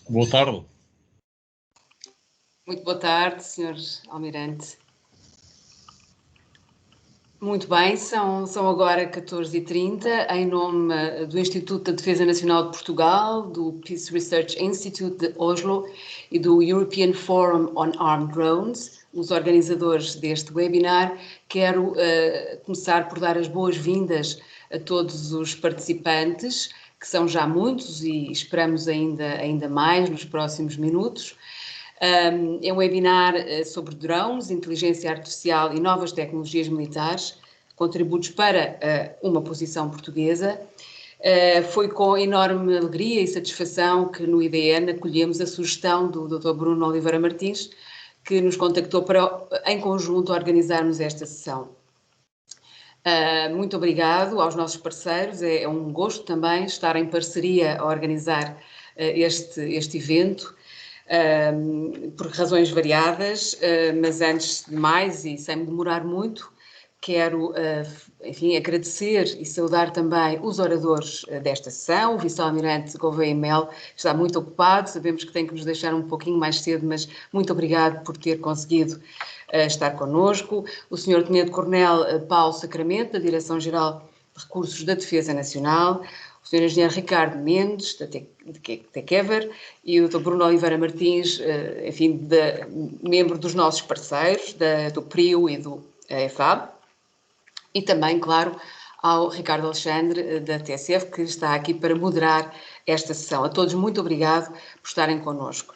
Boa tarde. Muito boa tarde, Sr. Almirante. Muito bem, são agora 14h30, em nome do Instituto da Defesa Nacional de Portugal, do Peace Research Institute de Oslo e do European Forum on Armed Drones, os organizadores deste webinar. Quero começar por dar as boas-vindas a todos os participantes, que são já muitos e esperamos ainda mais nos próximos minutos. É um webinar sobre drones, inteligência artificial e novas tecnologias militares, contributos para uma posição portuguesa. Foi com enorme alegria e satisfação que no IDN acolhemos a sugestão do Dr. Bruno Oliveira Martins, que nos contactou para, em conjunto, organizarmos esta sessão. Muito obrigado aos nossos parceiros, é um gosto também estar em parceria a organizar este evento. Por razões variadas, mas antes de mais e sem me demorar muito, quero, enfim, agradecer e saudar também os oradores desta sessão. O Vice-Almirante Gouveia Mel está muito ocupado, sabemos que tem que nos deixar um pouquinho mais cedo, mas muito obrigado por ter conseguido estar connosco. O Sr. Tenente-Coronel Paulo Sacramento, da Direção-Geral de Recursos da Defesa Nacional, o Sr. Engenheiro Ricardo Mendes, da Tekever, e o Dr. Bruno Oliveira Martins, enfim, membro dos nossos parceiros, do PRIO e do EFAB, e também, claro, ao Ricardo Alexandre, da TSF, que está aqui para moderar esta sessão. A todos, muito obrigado por estarem connosco.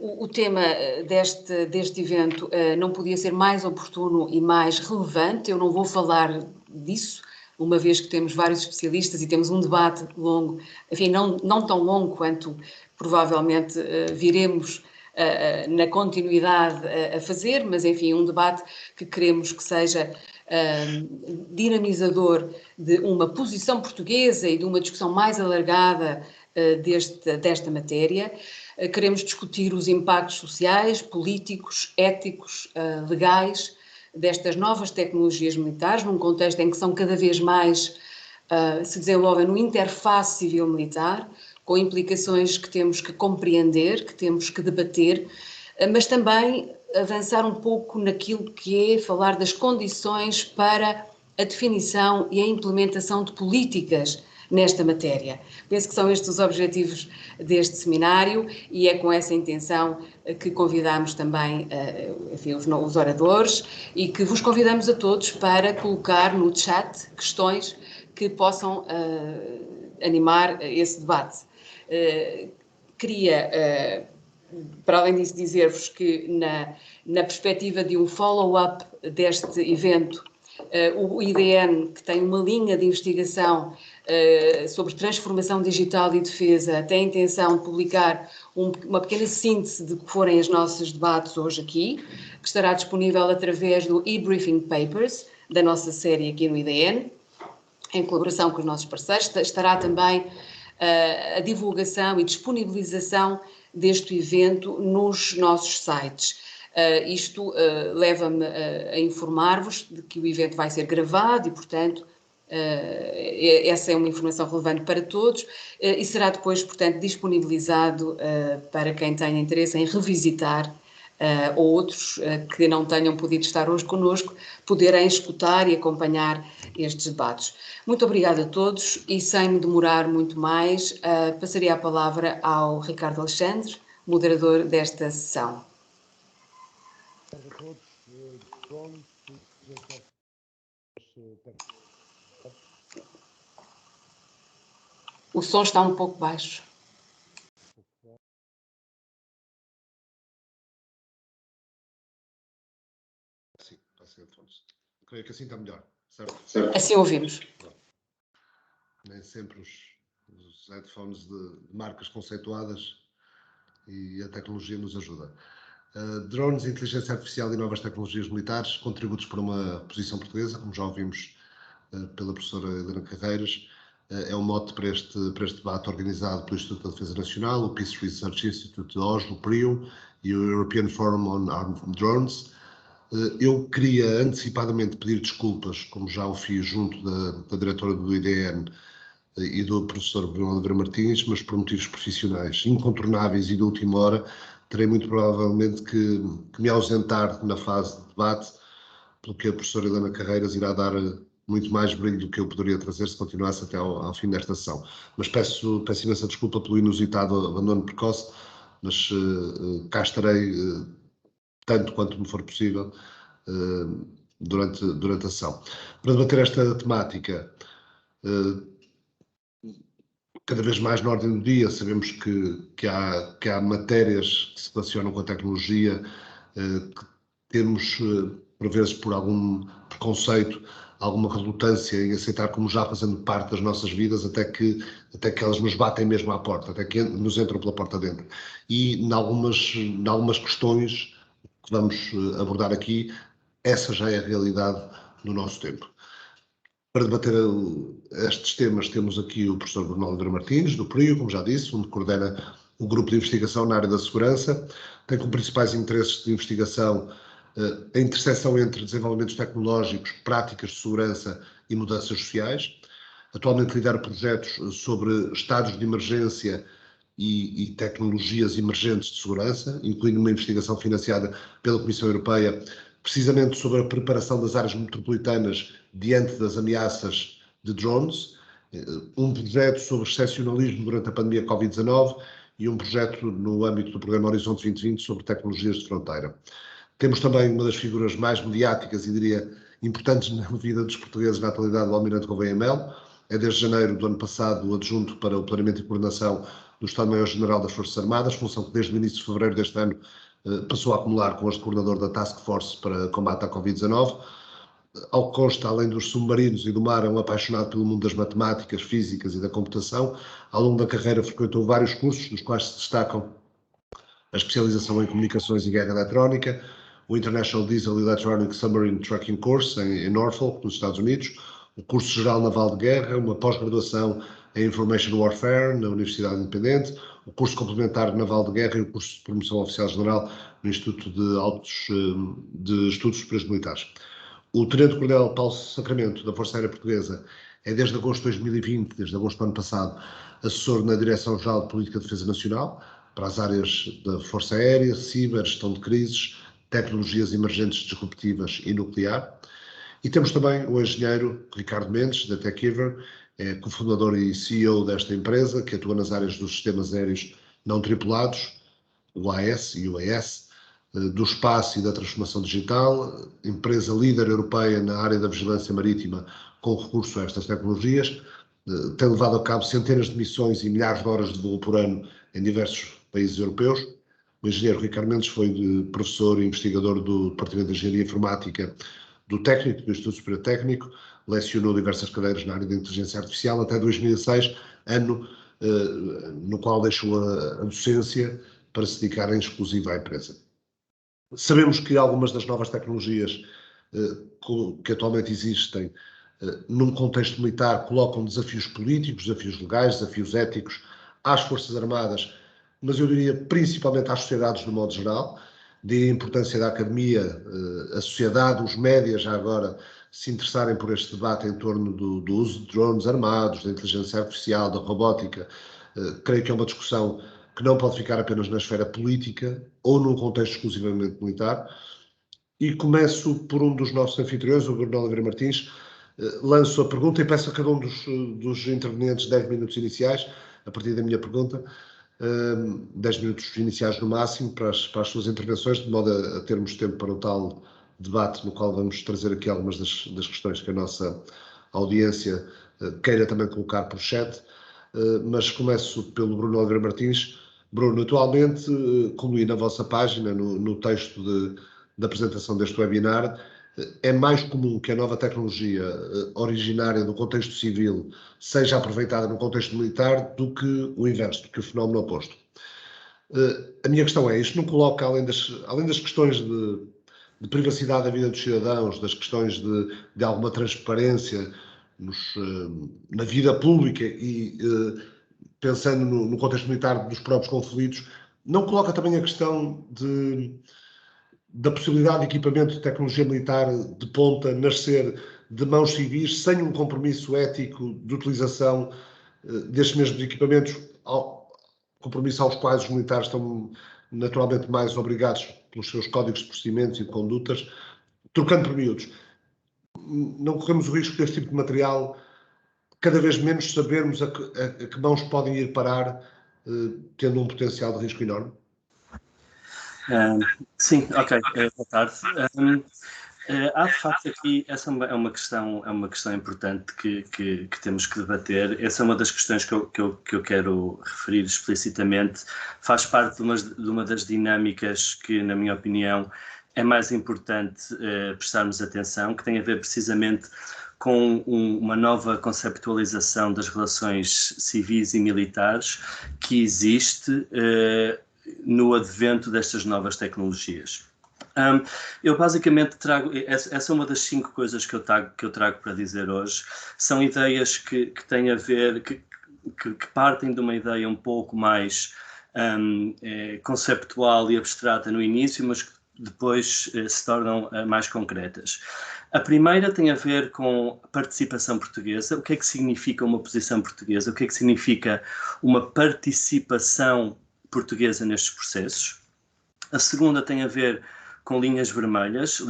O tema deste evento não podia ser mais oportuno e mais relevante. Eu não vou falar disso, uma vez que temos vários especialistas e temos um debate longo, enfim, não tão longo quanto provavelmente viremos na continuidade a fazer, mas enfim, um debate que queremos que seja dinamizador de uma posição portuguesa e de uma discussão mais alargada desta matéria. Queremos discutir os impactos sociais, políticos, éticos, legais destas novas tecnologias militares, num contexto em que são cada vez mais, se desenvolvem no interface civil-militar, com implicações que temos que compreender, que temos que debater, mas também avançar um pouco naquilo que é falar das condições para a definição e a implementação de políticas nesta matéria. Penso que são estes os objetivos deste seminário e é com essa intenção que convidamos também, enfim, os oradores e que vos convidamos a todos para colocar no chat questões que possam animar esse debate. Queria, para além disso, dizer-vos que na perspectiva de um follow-up deste evento, o IDN, que tem uma linha de investigação sobre transformação digital e defesa, tem a intenção de publicar uma pequena síntese de que forem os nossos debates hoje aqui, que estará disponível através do e-briefing papers da nossa série aqui no IDN, em colaboração com os nossos parceiros. Estará também a divulgação e disponibilização deste evento nos nossos sites. Isto leva-me a informar-vos de que o evento vai ser gravado e, portanto, essa é uma informação relevante para todos e será depois, portanto, disponibilizado para quem tenha interesse em revisitar ou outros que não tenham podido estar hoje connosco, poderem escutar e acompanhar estes debates. Muito obrigada a todos e, sem me demorar muito mais, passaria a palavra ao Ricardo Alexandre, moderador desta sessão. O som está um pouco baixo. Sim, está certo. Creio que assim está melhor, certo? Assim ouvimos. Nem sempre os headphones de marcas conceituadas e a tecnologia nos ajuda. Drones, inteligência artificial e novas tecnologias militares, contributos para uma posição portuguesa, como já ouvimos pela professora Helena Carreiras, é um mote para este debate organizado pelo Instituto da Defesa Nacional, o Peace Research Institute de Oslo, PRIO, e o European Forum on Armed Drones. Eu queria antecipadamente pedir desculpas, como já o fiz junto da diretora do IDN, e do professor Bruno Oliveira Martins, mas por motivos profissionais incontornáveis e de última hora, terei muito provavelmente que me ausentar na fase de debate, pelo que a professora Helena Carreiras irá dar muito mais brilho do que eu poderia trazer se continuasse até ao fim desta sessão. Mas peço imensa desculpa pelo inusitado abandono precoce, mas cá estarei tanto quanto me for possível durante a sessão. Para debater esta temática, cada vez mais na ordem do dia, sabemos que há matérias que se relacionam com a tecnologia, que temos, por vezes, por algum preconceito, alguma relutância em aceitar como já fazendo parte das nossas vidas, até que elas nos batem mesmo à porta, até que nos entram pela porta dentro. E, em algumas questões que vamos abordar aqui, essa já é a realidade no nosso tempo. Para debater estes temas, temos aqui o professor Bruno Oliveira Martins, do PRIO, como já disse, onde coordena o grupo de investigação na área da segurança. Tem como principais interesses de investigação a interseção entre desenvolvimentos tecnológicos, práticas de segurança e mudanças sociais. Atualmente lidera projetos sobre estados de emergência e tecnologias emergentes de segurança, incluindo uma investigação financiada pela Comissão Europeia, precisamente sobre a preparação das áreas metropolitanas diante das ameaças de drones, um projeto sobre excepcionalismo durante a pandemia Covid-19 e um projeto no âmbito do programa Horizonte 2020 sobre tecnologias de fronteira. Temos também uma das figuras mais mediáticas e, diria, importantes na vida dos portugueses na atualidade, o Almirante Gouveia Melo. É desde janeiro do ano passado o adjunto para o planeamento e coordenação do Estado-Maior-General das Forças Armadas, função que desde o início de fevereiro deste ano passou a acumular com este coordenador da Task Force para combate à Covid-19. Ao que consta, além dos submarinos e do mar, é um apaixonado pelo mundo das matemáticas, físicas e da computação. Ao longo da carreira frequentou vários cursos, dos quais se destacam a especialização em comunicações e guerra eletrónica, o International Diesel Electronic Submarine Tracking Course em Norfolk, nos Estados Unidos, o curso geral naval de guerra, uma pós-graduação em Information Warfare na Universidade Independente, o curso complementar naval de guerra e o curso de promoção oficial general no Instituto de Estudos Superiores Militares. O Tenente-Coronel Paulo Sacramento, da Força Aérea Portuguesa, é desde agosto de 2020, desde agosto do ano passado, assessor na Direção-Geral de Política de Defesa Nacional, para as áreas da Força Aérea, ciber, gestão de crises, tecnologias emergentes disruptivas e nuclear. E temos também o engenheiro Ricardo Mendes, da TechEver, é cofundador e CEO desta empresa, que atua nas áreas dos sistemas aéreos não tripulados, o AS e o AS, do espaço e da transformação digital, empresa líder europeia na área da vigilância marítima com recurso a estas tecnologias, tem levado a cabo centenas de missões e milhares de horas de voo por ano em diversos países europeus. O engenheiro Ricardo Mendes foi professor e investigador do Departamento de Engenharia Informática do Técnico, do Instituto Superior Técnico, lecionou diversas cadeiras na área da inteligência artificial até 2006, ano no qual deixou a docência para se dedicar em exclusivo à empresa. Sabemos que algumas das novas tecnologias que atualmente existem num contexto militar colocam desafios políticos, desafios legais, desafios éticos às Forças Armadas, mas eu diria principalmente às sociedades de modo geral. Daí a importância da academia, a sociedade, os médias já agora se interessarem por este debate em torno do uso de drones armados, da inteligência artificial, da robótica. Creio que é uma discussão que não pode ficar apenas na esfera política ou num contexto exclusivamente militar. E começo por um dos nossos anfitriões, o Bruno Oliveira Martins. Lanço a pergunta e peço a cada um dos intervenientes 10 minutos iniciais, a partir da minha pergunta, 10 minutos iniciais no máximo para as suas intervenções, de modo a termos tempo para o tal debate no qual vamos trazer aqui algumas das questões que a nossa audiência queira também colocar por chat. Mas começo pelo Bruno Oliveira Martins. Bruno, atualmente, como li na vossa página, no texto da apresentação deste webinar, é mais comum que a nova tecnologia originária do contexto civil seja aproveitada no contexto militar do que o inverso, do que o fenómeno oposto. A minha questão é, isto não coloca, além das questões de privacidade da vida dos cidadãos, das questões de alguma transparência na vida pública e pensando no contexto militar dos próprios conflitos, não coloca também a questão da possibilidade de equipamento de tecnologia militar de ponta nascer de mãos civis sem um compromisso ético de utilização destes mesmos equipamentos, compromisso aos quais os militares estão naturalmente mais obrigados pelos seus códigos de procedimentos e de condutas, trocando por miúdos. Não corremos o risco deste tipo de material, cada vez menos sabermos a que mãos podem ir parar, tendo um potencial de risco enorme? Sim, ok, boa tarde. Há de facto aqui, essa é uma questão importante que temos que debater. Essa é uma das questões que eu quero referir explicitamente. Faz parte de uma das dinâmicas que, na minha opinião, é mais importante prestarmos atenção, que tem a ver precisamente com uma nova conceptualização das relações civis e militares que existe no advento destas novas tecnologias. Eu basicamente trago, essa é uma das 5 coisas que eu trago para dizer hoje, são ideias que têm a ver, que partem de uma ideia um pouco mais conceptual e abstrata no início, mas que depois se tornam mais concretas. A primeira tem a ver com participação portuguesa. O que é que significa uma posição portuguesa? O que é que significa uma participação portuguesa nestes processos? A segunda tem a ver com linhas vermelhas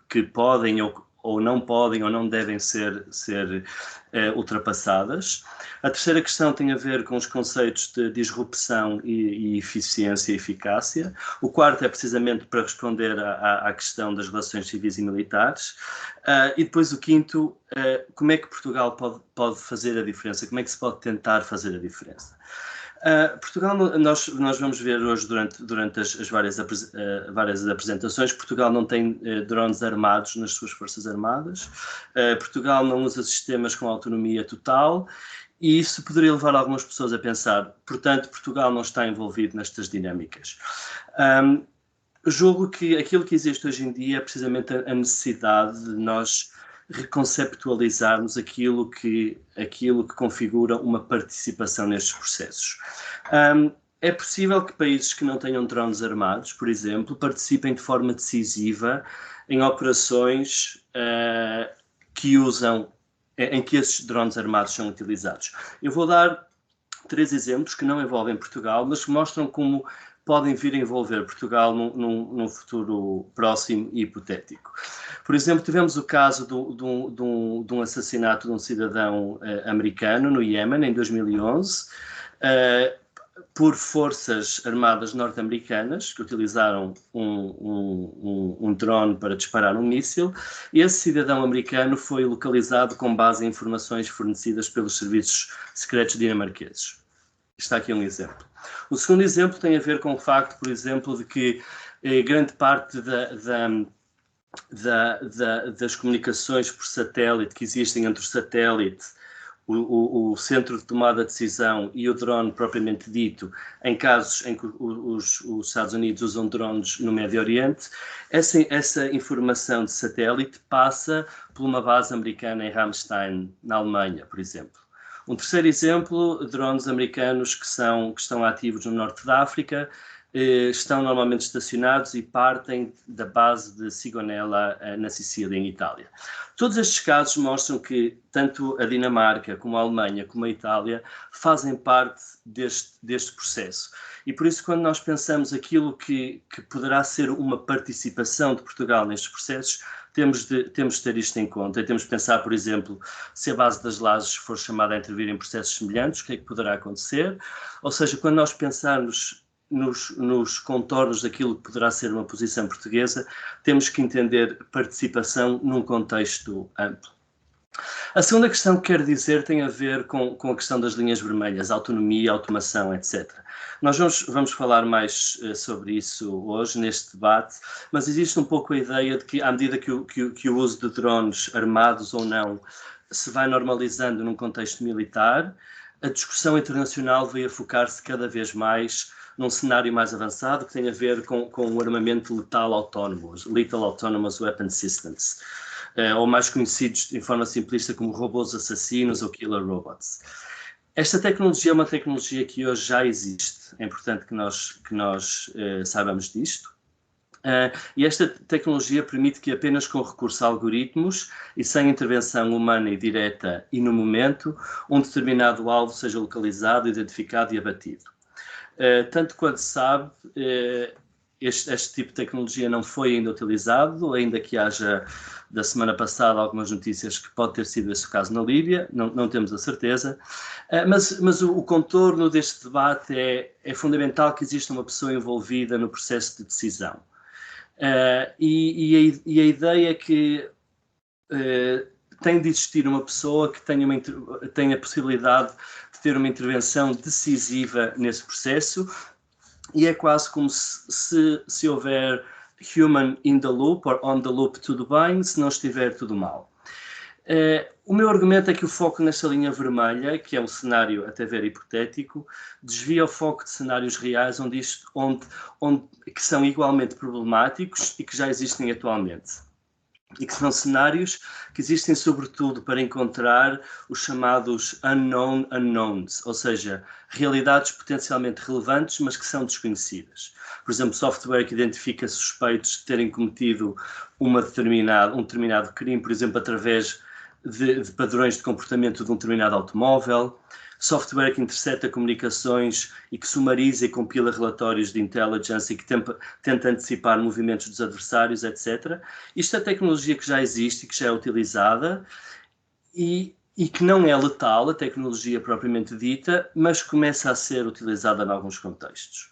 que podem ou não podem ou não devem ser ultrapassadas. A terceira questão tem a ver com os conceitos de disrupção e eficiência e eficácia. O quarto é precisamente para responder à questão das relações civis e militares. E depois o quinto, como é que Portugal pode fazer a diferença? Como é que se pode tentar fazer a diferença? Portugal, nós vamos ver hoje durante as várias apresentações, Portugal não tem drones armados nas suas forças armadas, Portugal não usa sistemas com autonomia total e isso poderia levar algumas pessoas a pensar, portanto, Portugal não está envolvido nestas dinâmicas. Julgo que aquilo que existe hoje em dia é precisamente a necessidade de nós reconceptualizarmos aquilo que configura uma participação nestes processos. É possível que países que não tenham drones armados, por exemplo, participem de forma decisiva em operações em que esses drones armados são utilizados. Eu vou dar 3 exemplos que não envolvem Portugal, mas que mostram como podem vir a envolver Portugal num futuro próximo e hipotético. Por exemplo, tivemos o caso de um assassinato de um cidadão americano no Iémen, em 2011, por forças armadas norte-americanas, que utilizaram um drone para disparar um míssil. Esse cidadão americano foi localizado com base em informações fornecidas pelos serviços secretos dinamarqueses. Está aqui um exemplo. O segundo exemplo tem a ver com o facto, por exemplo, de que grande parte das comunicações por satélite que existem entre o satélite, o centro de tomada de decisão e o drone propriamente dito, em casos em que os Estados Unidos usam drones no Médio Oriente, essa informação de satélite passa por uma base americana em Ramstein, na Alemanha, por exemplo. Um terceiro exemplo, drones americanos que estão ativos no norte da África, estão normalmente estacionados e partem da base de Sigonella, na Sicília, em Itália. Todos estes casos mostram que tanto a Dinamarca, como a Alemanha, como a Itália fazem parte deste processo. E por isso, quando nós pensamos aquilo que poderá ser uma participação de Portugal nestes processos, temos de ter isto em conta e temos de pensar, por exemplo, se a base das Lajes for chamada a intervir em processos semelhantes, o que é que poderá acontecer? Ou seja, quando nós pensarmos nos contornos daquilo que poderá ser uma posição portuguesa, temos que entender participação num contexto amplo. A segunda questão que quero dizer tem a ver com a questão das linhas vermelhas, autonomia, automação, etc. Nós vamos falar mais sobre isso hoje, neste debate, mas existe um pouco a ideia de que, à medida que o uso de drones, armados ou não, se vai normalizando num contexto militar, a discussão internacional veio a focar-se cada vez mais num cenário mais avançado que tem a ver com o armamento letal autónomo, os Lethal Autonomous Weapon Systems, ou mais conhecidos de forma simplista como robôs assassinos ou killer robots. Esta tecnologia é uma tecnologia que hoje já existe, é importante que nós saibamos disto. E esta tecnologia permite que apenas com recurso a algoritmos e sem intervenção humana e direta e no momento, um determinado alvo seja localizado, identificado e abatido. Tanto quanto se sabe, este tipo de tecnologia não foi ainda utilizado, ainda que haja, da semana passada, algumas notícias que pode ter sido esse o caso na Líbia, não temos a certeza, mas o contorno deste debate é fundamental que exista uma pessoa envolvida no processo de decisão. E a ideia é que tem de existir uma pessoa que tenha a possibilidade de ter uma intervenção decisiva nesse processo, e é quase como se houver human in the loop, or on the loop, tudo bem, se não estiver, tudo mal. O meu argumento é que o foco nesta linha vermelha, que é um cenário até ver hipotético, desvia o foco de cenários reais que são igualmente problemáticos e que já existem atualmente. E que são cenários que existem sobretudo para encontrar os chamados unknown unknowns, ou seja, realidades potencialmente relevantes, mas que são desconhecidas. Por exemplo, software que identifica suspeitos de terem cometido um determinado crime, por exemplo, através de padrões de comportamento de um determinado automóvel, software que intercepta comunicações e que sumariza e compila relatórios de intelligence e que tenta antecipar movimentos dos adversários, etc. Isto é tecnologia que já existe e que já é utilizada e que não é letal, a tecnologia propriamente dita, mas começa a ser utilizada em alguns contextos.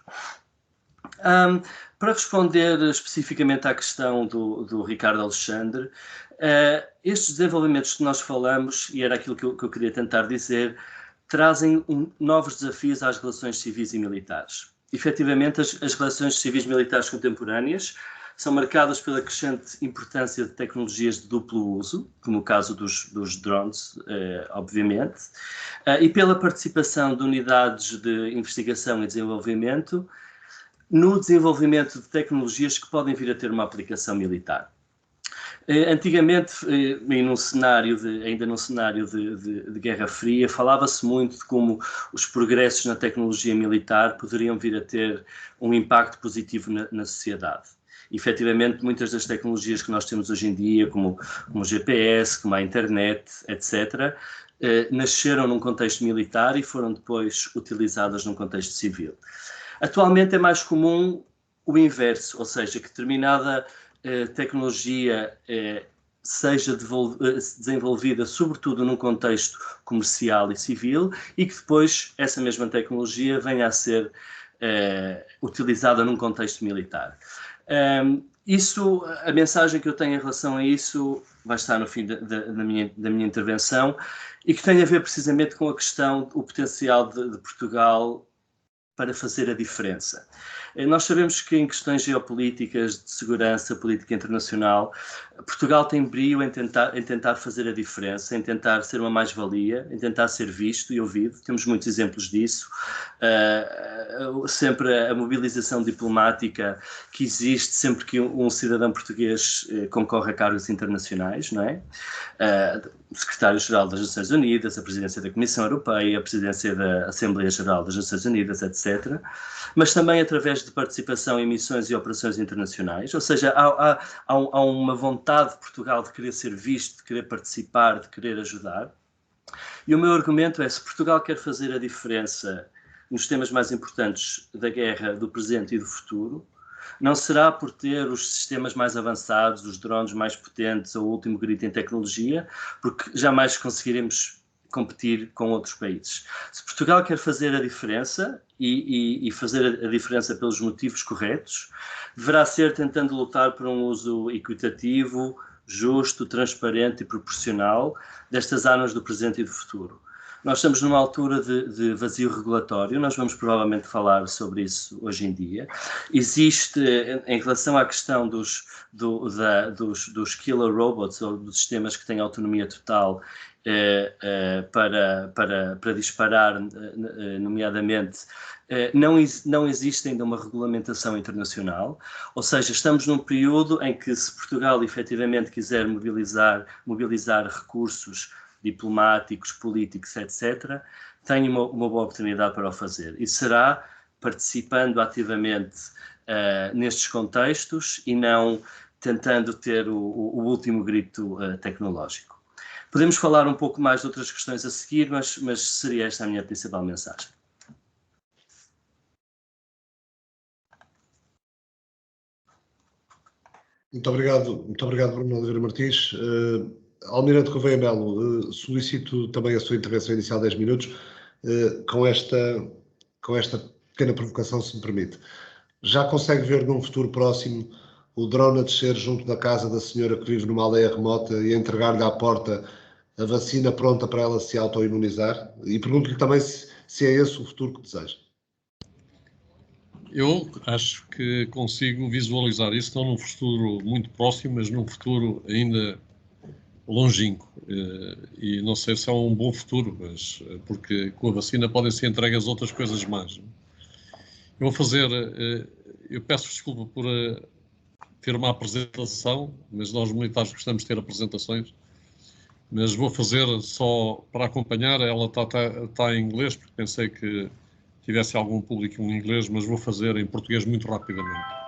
Para responder especificamente à questão do Ricardo Alexandre, estes desenvolvimentos que nós falamos, e era aquilo que eu queria tentar dizer, trazem novos desafios às relações civis e militares. Efetivamente, as relações civis militares contemporâneas são marcadas pela crescente importância de tecnologias de duplo uso, como o caso dos drones, obviamente, e pela participação de unidades de investigação e desenvolvimento no desenvolvimento de tecnologias que podem vir a ter uma aplicação militar. Antigamente, ainda num cenário de Guerra Fria, falava-se muito de como os progressos na tecnologia militar poderiam vir a ter um impacto positivo na sociedade. E, efetivamente, muitas das tecnologias que nós temos hoje em dia, como o GPS, como a internet, etc., nasceram num contexto militar e foram depois utilizadas num contexto civil. Atualmente é mais comum o inverso, ou seja, que determinada tecnologia seja desenvolvida sobretudo num contexto comercial e civil e que depois essa mesma tecnologia venha a ser utilizada num contexto militar. A mensagem que eu tenho em relação a isso vai estar no fim da minha intervenção e que tem a ver precisamente com a questão, o potencial de Portugal para fazer a diferença. Nós sabemos que em questões geopolíticas, de segurança, política internacional, Portugal tem brio em tentar fazer a diferença, em tentar ser uma mais-valia, em tentar ser visto e ouvido. Temos muitos exemplos disso. Sempre a mobilização diplomática que existe sempre que um cidadão português concorre a cargos internacionais, não é? O secretário-geral das Nações Unidas, a presidência da Comissão Europeia, a presidência da Assembleia Geral das Nações Unidas, etc. Mas também através de participação em missões e operações internacionais, ou seja, há uma vontade de Portugal de querer ser visto, de querer participar, de querer ajudar. E o meu argumento é, se Portugal quer fazer a diferença nos temas mais importantes da guerra, do presente e do futuro, não será por ter os sistemas mais avançados, os drones mais potentes ou o último grito em tecnologia, porque jamais conseguiremos competir com outros países. Se Portugal quer fazer a diferença e fazer a diferença pelos motivos corretos, deverá ser tentando lutar por um uso equitativo, justo, transparente e proporcional destas armas do presente e do futuro. Nós estamos numa altura de vazio regulatório, nós vamos provavelmente falar sobre isso hoje em dia. Existe, em relação à questão dos killer robots, ou dos sistemas que têm autonomia total para disparar, nomeadamente, não existe ainda uma regulamentação internacional, ou seja, estamos num período em que, se Portugal efetivamente quiser mobilizar recursos diplomáticos, políticos, etc., tem uma boa oportunidade para o fazer. E será participando ativamente nestes contextos e não tentando ter o último grito tecnológico. Podemos falar um pouco mais de outras questões a seguir, mas seria esta a minha principal mensagem. Muito obrigado Bruno Oliveira Martins. Almirante Gouveia Melo, solicito também a sua intervenção inicial de 10 minutos, com esta pequena provocação, se me permite. Já consegue ver num futuro próximo o drone a descer junto da casa da senhora que vive numa aldeia remota e a entregar-lhe à porta a vacina pronta para ela se autoimunizar? E pergunto-lhe também se é esse o futuro que deseja. Eu acho que consigo visualizar isso, não num futuro muito próximo, mas num futuro ainda longínquo. E não sei se é um bom futuro, mas porque com a vacina podem ser entregues outras coisas mais. Eu vou fazer, eu peço desculpa por ter uma apresentação, mas nós militares gostamos de ter apresentações, mas vou fazer só para acompanhar. Ela está em inglês, porque pensei que tivesse algum público em inglês, mas vou fazer em português muito rapidamente.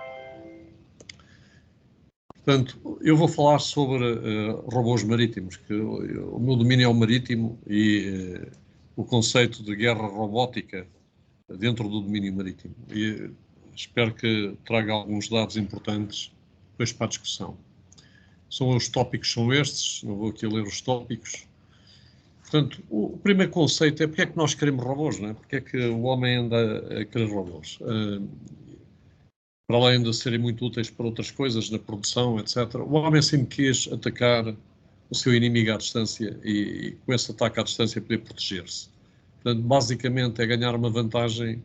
Portanto, eu vou falar sobre robôs marítimos, que o meu domínio é o marítimo e o conceito de guerra robótica dentro do domínio marítimo. E espero que traga alguns dados importantes depois para a discussão. Os tópicos são estes, não vou aqui ler os tópicos. Portanto, o primeiro conceito é porque é que nós queremos robôs, não é? Porque é que o homem anda a querer robôs? Para além de serem muito úteis para outras coisas, na produção, etc., o homem sempre quis atacar o seu inimigo à distância e com esse ataque à distância poder proteger-se. Portanto, basicamente é ganhar uma vantagem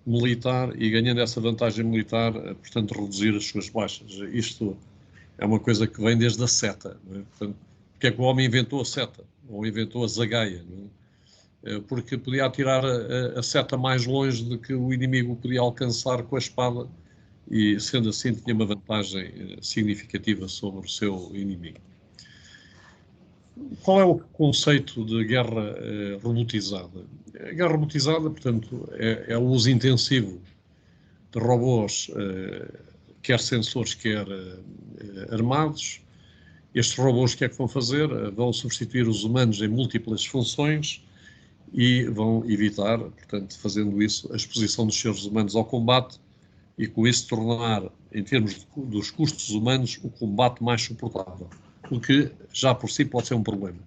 militar e ganhando essa vantagem militar, portanto, reduzir as suas baixas. Isto é uma coisa que vem desde a seta, não é? Portanto, porque é que o homem inventou a seta? Ou inventou a zagaia, não é? Porque podia atirar a seta mais longe do que o inimigo podia alcançar com a espada e, sendo assim, tinha uma vantagem significativa sobre o seu inimigo. Qual é o conceito de guerra robotizada? A guerra robotizada, portanto, é o uso intensivo de robôs, quer sensores, quer armados. Estes robôs, o que é que vão fazer? Vão substituir os humanos em múltiplas funções e vão evitar, portanto, fazendo isso, a exposição dos seres humanos ao combate e com isso tornar, em termos dos custos humanos, o combate mais suportável. O que já por si pode ser um problema.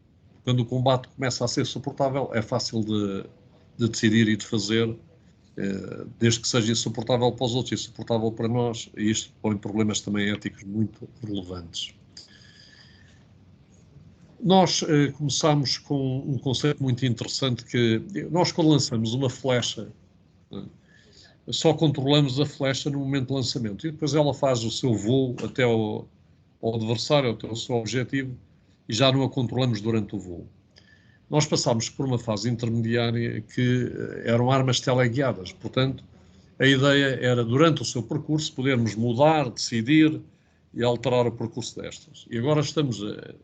Quando o combate começa a ser suportável, é fácil de decidir e de fazer, desde que seja insuportável para os outros e insuportável para nós, e isto põe problemas também éticos muito relevantes. Nós começamos com um conceito muito interessante que nós, quando lançamos uma flecha, só controlamos a flecha no momento de lançamento e depois ela faz o seu voo até ao adversário, até o seu objetivo, e já não a controlamos durante o voo. Nós passámos por uma fase intermediária que eram armas teleguiadas, portanto, a ideia era, durante o seu percurso, podermos mudar, decidir e alterar o percurso destas. E agora estamos a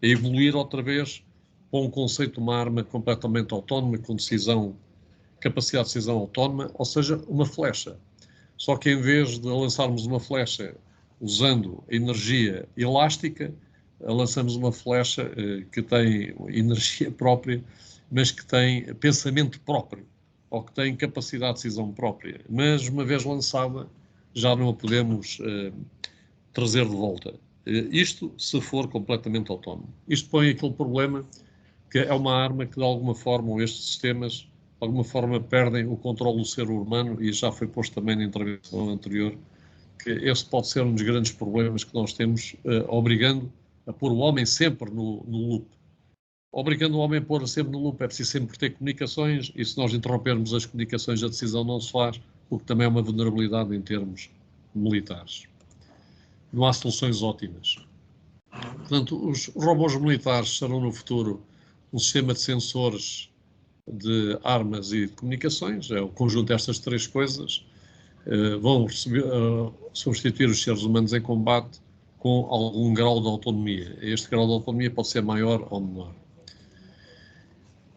evoluir outra vez para um conceito de uma arma completamente autónoma, com capacidade de decisão autónoma, ou seja, uma flecha. Só que em vez de lançarmos uma flecha usando energia elástica, lançamos uma flecha que tem energia própria, mas que tem pensamento próprio, ou que tem capacidade de decisão própria. Mas, uma vez lançada, já não a podemos trazer de volta. Isto se for completamente autónomo. Isto põe aquele problema que é uma arma que, de alguma forma, ou estes sistemas, de alguma forma, perdem o controle do ser humano, e já foi posto também na intervenção anterior, que esse pode ser um dos grandes problemas que nós temos, obrigando a pôr o homem sempre no loop. Obrigando o homem a pôr sempre no loop, é preciso sempre ter comunicações, e se nós interrompermos as comunicações, a decisão não se faz, o que também é uma vulnerabilidade em termos militares. Não há soluções ótimas. Portanto, os robôs militares serão no futuro um sistema de sensores, de armas e de comunicações, é o conjunto destas três coisas, vão substituir os seres humanos em combate com algum grau de autonomia. Este grau de autonomia pode ser maior ou menor.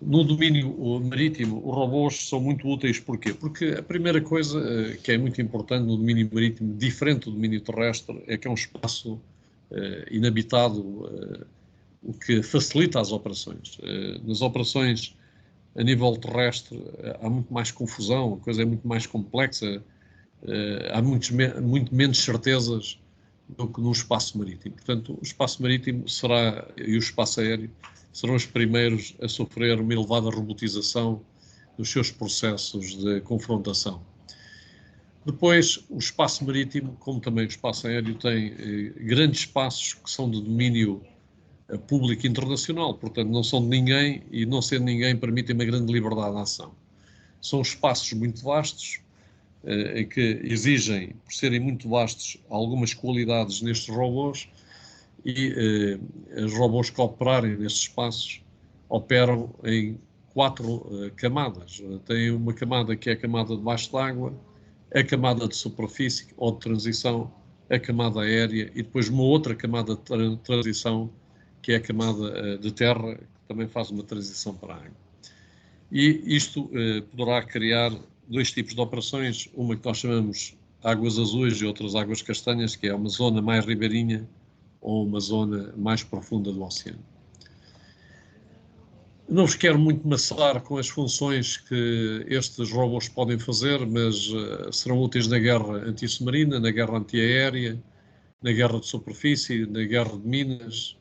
No domínio marítimo, os robôs são muito úteis. Porquê? Porque a primeira coisa que é muito importante no domínio marítimo, diferente do domínio terrestre, é que é um espaço inabitado, o que facilita as operações. Nas operações a nível terrestre há muito mais confusão, a coisa é muito mais complexa, há muito menos certezas do que no espaço marítimo. Portanto, o espaço marítimo será, e o espaço aéreo serão os primeiros a sofrer uma elevada robotização dos seus processos de confrontação. Depois, o espaço marítimo, como também o espaço aéreo, tem grandes espaços que são de domínio público internacional, portanto não são de ninguém, e não sendo ninguém permitem uma grande liberdade de ação. São espaços muito vastos, em que exigem, por serem muito vastos, algumas qualidades nestes robôs, e os robôs que operarem nestes espaços operam em 4 camadas. Tem uma camada que é a camada debaixo d'água, a camada de superfície ou de transição, a camada aérea e depois uma outra camada de transição, que é a camada de terra, que também faz uma transição para a água. E isto poderá criar 2 tipos de operações, uma que nós chamamos águas azuis e outras águas castanhas, que é uma zona mais ribeirinha ou uma zona mais profunda do oceano. Não vos quero muito maçar com as funções que estes robôs podem fazer, mas serão úteis na guerra antissubmarina, na guerra antiaérea, na guerra de superfície, na guerra de minas,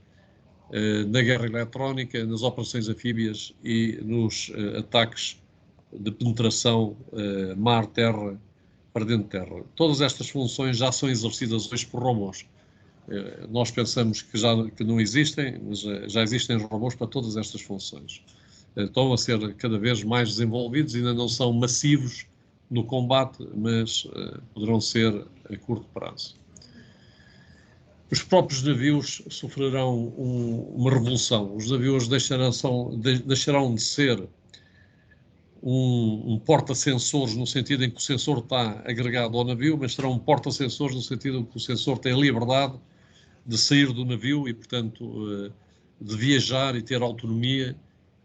na guerra eletrónica, nas operações anfíbias e nos ataques de penetração mar-terra para dentro de terra. Todas estas funções já são exercidas hoje por robôs. Nós pensamos que não existem, mas já existem robôs para todas estas funções. Estão a ser cada vez mais desenvolvidos, ainda não são massivos no combate, mas poderão ser a curto prazo. Os próprios navios sofrerão uma revolução. Os navios deixarão de ser um porta-sensores, no sentido em que o sensor está agregado ao navio, mas serão um porta-sensores no sentido em que o sensor tem a liberdade de sair do navio e, portanto, de viajar e ter autonomia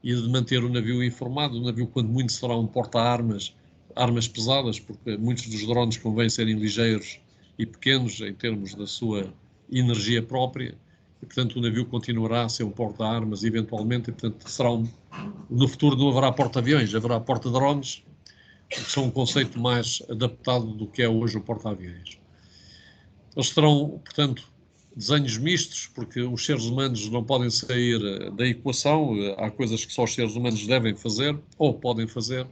e de manter o navio informado. O navio, quando muito, será um porta-armas, armas pesadas, porque muitos dos drones convém serem ligeiros e pequenos em termos da sua energia própria, e, portanto, o navio continuará a ser um porta-armas, eventualmente, e, portanto, no futuro não haverá porta-aviões, haverá porta-drones, que são um conceito mais adaptado do que é hoje o porta-aviões. Eles terão, portanto, desenhos mistos, porque os seres humanos não podem sair da equação, há coisas que só os seres humanos devem fazer, ou podem fazer,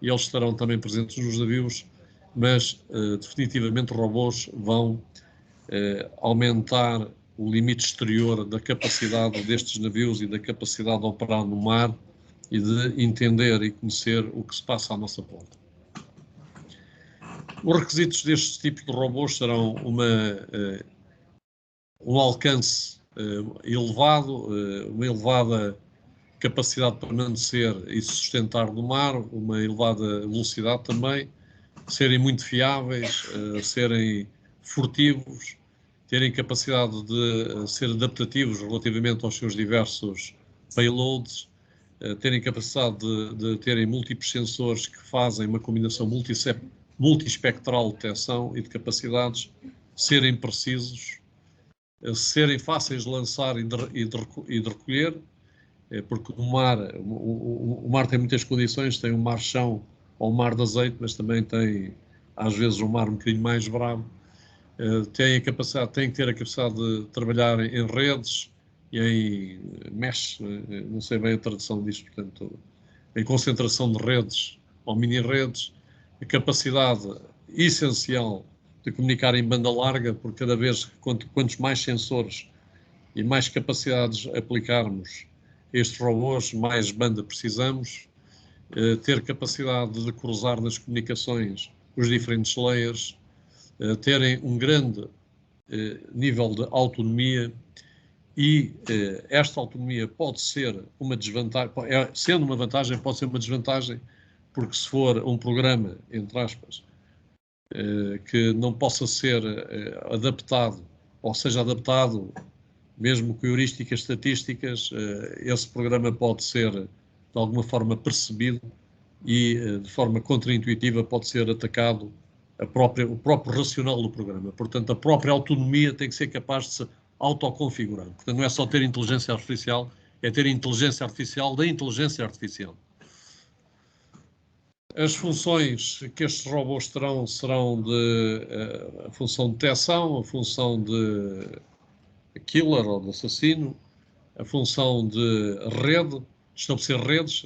e eles estarão também presentes nos navios, mas definitivamente robôs vão aumentar o limite exterior da capacidade destes navios e da capacidade de operar no mar e de entender e conhecer o que se passa à nossa volta. Os requisitos destes tipos de robôs serão um alcance elevado, uma elevada capacidade de permanecer e sustentar no mar, uma elevada velocidade também, serem muito fiáveis, serem furtivos, terem capacidade de ser adaptativos relativamente aos seus diversos payloads, terem capacidade de terem múltiplos sensores que fazem uma combinação multiespectral de detecção e de capacidades, serem precisos, serem fáceis de lançar e de recolher, porque o mar tem muitas condições, tem um mar-chão ou um mar de azeite, mas também tem, às vezes, um mar um bocadinho mais bravo. Tem que ter a capacidade de trabalhar em redes e em mesh, não sei bem a tradução disto, portanto, em concentração de redes ou mini-redes, a capacidade essencial de comunicar em banda larga, porque cada vez, quantos mais sensores e mais capacidades aplicarmos a estes robôs, mais banda precisamos, ter capacidade de cruzar nas comunicações os diferentes layers, terem um grande nível de autonomia, e esta autonomia pode ser uma desvantagem, sendo uma vantagem, pode ser uma desvantagem, porque se for um programa, entre aspas, que não possa ser adaptado, ou seja adaptado, mesmo com heurísticas estatísticas, esse programa pode ser de alguma forma percebido e de forma contraintuitiva pode ser atacado o próprio racional do programa. Portanto, a própria autonomia tem que ser capaz de se autoconfigurar. Portanto, não é só ter inteligência artificial, é ter inteligência artificial da inteligência artificial. As funções que estes robôs terão serão a função de detecção, a função de killer ou de assassino, a função de rede, estabelecer redes.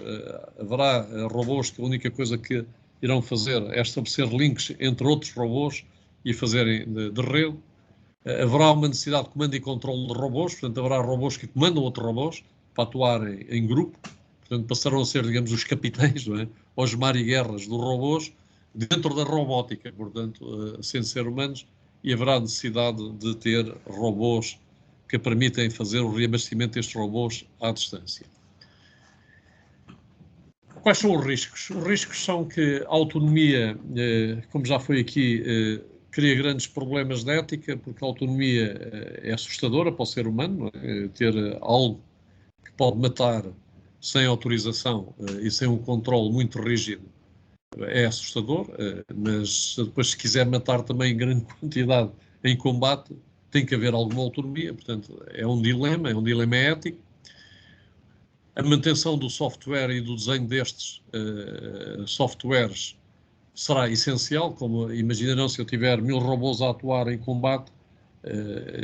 Haverá robôs que a única coisa que irão fazer é estabelecer links entre outros robôs e fazerem de rede. Haverá uma necessidade de comando e controle de robôs, portanto haverá robôs que comandam outros robôs para atuar em grupo, portanto passarão a ser, digamos, os capitães, não é? Os mariguerras dos robôs dentro da robótica, portanto, sem ser humanos, e haverá necessidade de ter robôs que permitem fazer o reabastecimento destes robôs à distância. Quais são os riscos? Os riscos são que a autonomia, como já foi aqui, cria grandes problemas de ética, porque a autonomia é assustadora para o ser humano, não é? Ter algo que pode matar sem autorização e sem um controle muito rígido é assustador, mas depois se quiser matar também em grande quantidade em combate, tem que haver alguma autonomia, portanto é um dilema ético. A manutenção do software e do desenho destes softwares será essencial, como imaginarão, se eu tiver 1000 robôs a atuar em combate,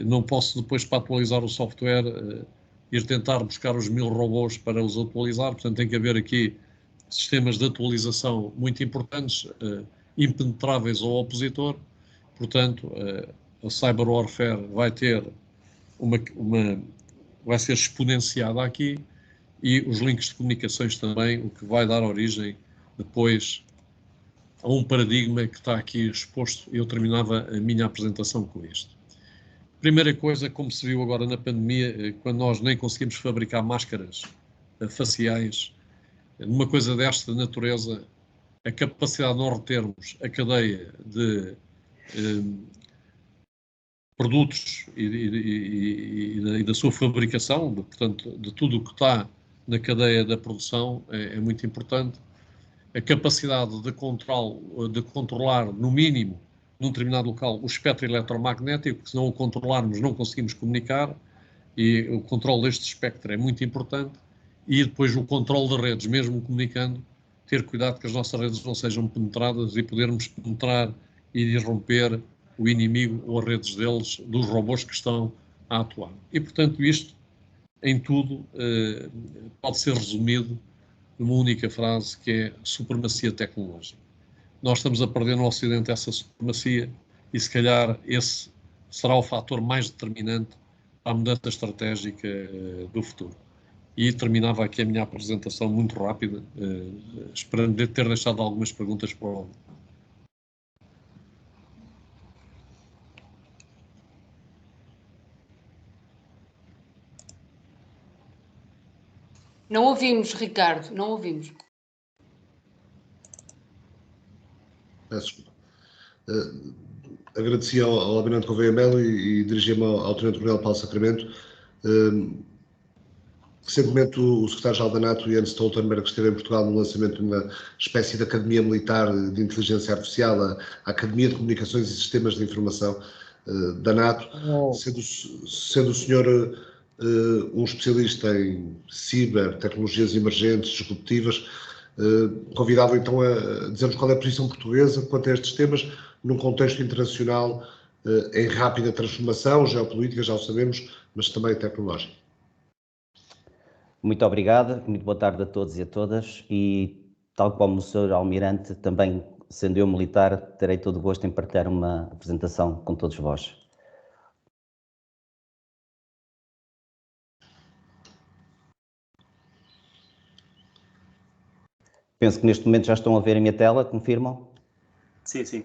não posso depois, para atualizar o software, ir tentar buscar os 1000 robôs para os atualizar, portanto tem que haver aqui sistemas de atualização muito importantes, impenetráveis ao opositor, portanto a cyber warfare vai ter vai ser exponenciada aqui, e os links de comunicações também, o que vai dar origem depois a um paradigma que está aqui exposto. Eu terminava a minha apresentação com isto. Primeira coisa, como se viu agora na pandemia, quando nós nem conseguimos fabricar máscaras faciais, numa coisa desta natureza, a capacidade de nós retermos a cadeia de produtos e da sua fabricação, portanto, de tudo o que está na cadeia da produção é muito importante. A capacidade de controlar, no mínimo, num determinado local, o espectro eletromagnético, porque se não o controlarmos não conseguimos comunicar, e o controle deste espectro é muito importante, e depois o controle de redes, mesmo comunicando, ter cuidado que as nossas redes não sejam penetradas e podermos penetrar e irromper o inimigo ou as redes deles, dos robôs que estão a atuar. E, portanto, isto, em tudo, pode ser resumido numa única frase, que é supremacia tecnológica. Nós estamos a perder no Ocidente essa supremacia e, se calhar, esse será o fator mais determinante para a mudança estratégica do futuro. E terminava aqui a minha apresentação muito rápida, esperando ter deixado algumas perguntas para o... Não ouvimos, Ricardo, não ouvimos. Peço desculpa. Agradeci ao Almirante Gouveia Melo e dirigi-me ao Tenente Coronel Paulo Sacramento. Recentemente o secretário-geral da NATO, Jens Stoltenberg, esteve em Portugal no lançamento de uma espécie de Academia Militar de Inteligência Artificial, a Academia de Comunicações e Sistemas de Informação da NATO, sendo o senhor um especialista em cibertecnologias emergentes, disruptivas. Convidava então a dizer-nos qual é a posição portuguesa quanto a estes temas, num contexto internacional em rápida transformação, geopolítica, já o sabemos, mas também tecnológica. Muito obrigado, muito boa tarde a todos e a todas, e tal como o Sr. Almirante, também sendo eu militar, terei todo o gosto em partilhar uma apresentação com todos vós. Penso que neste momento já estão a ver a minha tela, confirmam? Sim, sim.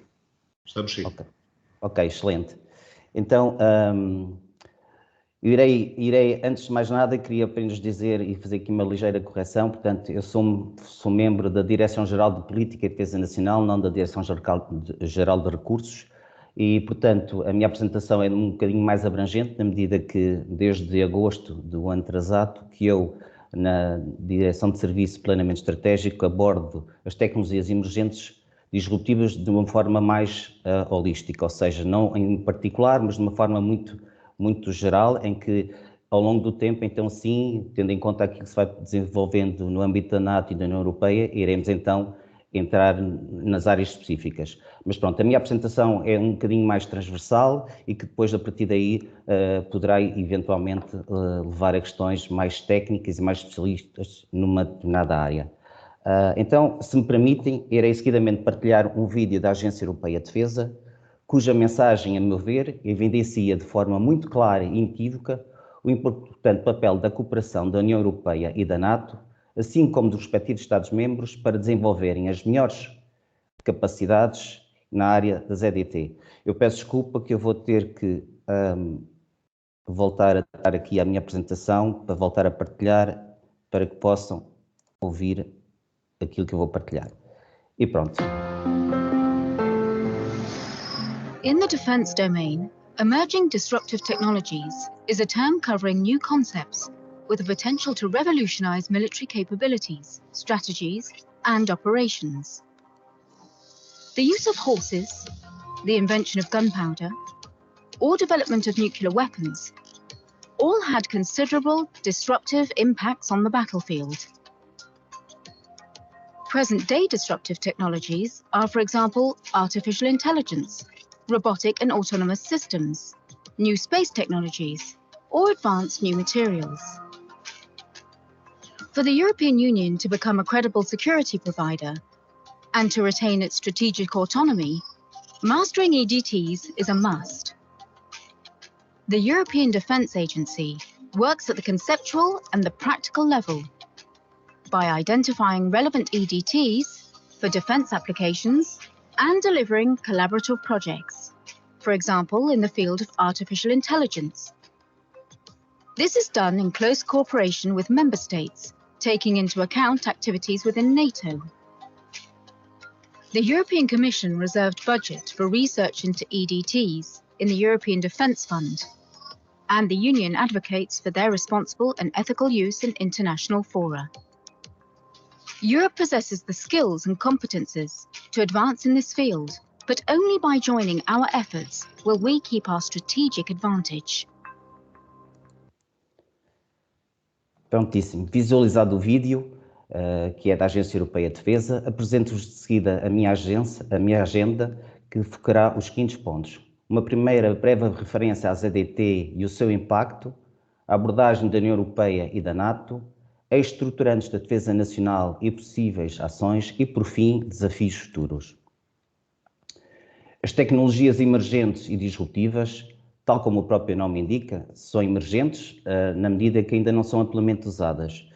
Estamos sim. Ok, excelente. Então, irei, antes de mais nada, queria apenas dizer e fazer aqui uma ligeira correção. Portanto, eu sou membro da Direção-Geral de Política e Defesa Nacional, não da Direção-Geral de Recursos, e, portanto, a minha apresentação é um bocadinho mais abrangente, na medida que, desde agosto do ano atrasado, que eu na Direção de Serviço de Planeamento Estratégico, abordo as tecnologias emergentes disruptivas de uma forma mais holística, ou seja, não em particular, mas de uma forma muito geral, em que ao longo do tempo, então sim, tendo em conta aquilo que se vai desenvolvendo no âmbito da NATO e da União Europeia, iremos então entrar nas áreas específicas. Mas pronto, a minha apresentação é um bocadinho mais transversal e que depois, a partir daí, poderá eventualmente levar a questões mais técnicas e mais especialistas numa determinada área. Então, se me permitem, irei seguidamente partilhar um vídeo da Agência Europeia de Defesa, cuja mensagem, a meu ver, evidencia de forma muito clara e inequívoca o importante papel da cooperação da União Europeia e da NATO, assim como dos respectivos Estados-membros, para desenvolverem as melhores capacidades na área das EDT. Eu peço desculpa que eu vou ter que voltar a dar aqui a minha apresentação, para voltar a partilhar, para que possam ouvir aquilo que eu vou partilhar. E pronto. In the defense domain, emerging disruptive technologies is a term covering new concepts with the potential to revolutionize military capabilities, strategies, and operations. The use of horses, the invention of gunpowder, or development of nuclear weapons all had considerable disruptive impacts on the battlefield. Present-day disruptive technologies are, for example, artificial intelligence, robotic and autonomous systems, new space technologies, or advanced new materials. For the European Union to become a credible security provider and to retain its strategic autonomy, mastering EDTs is a must. The European Defence Agency works at the conceptual and the practical level by identifying relevant EDTs for defence applications and delivering collaborative projects, for example, in the field of artificial intelligence. This is done in close cooperation with member states, taking into account activities within NATO. The European Commission reserved budget for research into EDTs in the European Defence Fund, and the Union advocates for their responsible and ethical use in international fora. Europe possesses the skills and competences to advance in this field, but only by joining our efforts will we keep our strategic advantage. Prontíssimo. Visualizado o vídeo, que é da Agência Europeia de Defesa, apresento-vos de seguida a minha agenda, que focará os seguintes pontos. Uma primeira breve referência às EDT e o seu impacto, a abordagem da União Europeia e da NATO, estruturantes da defesa nacional e possíveis ações e, por fim, desafios futuros. As tecnologias emergentes e disruptivas, tal como o próprio nome indica, são emergentes na medida que ainda não são amplamente usadas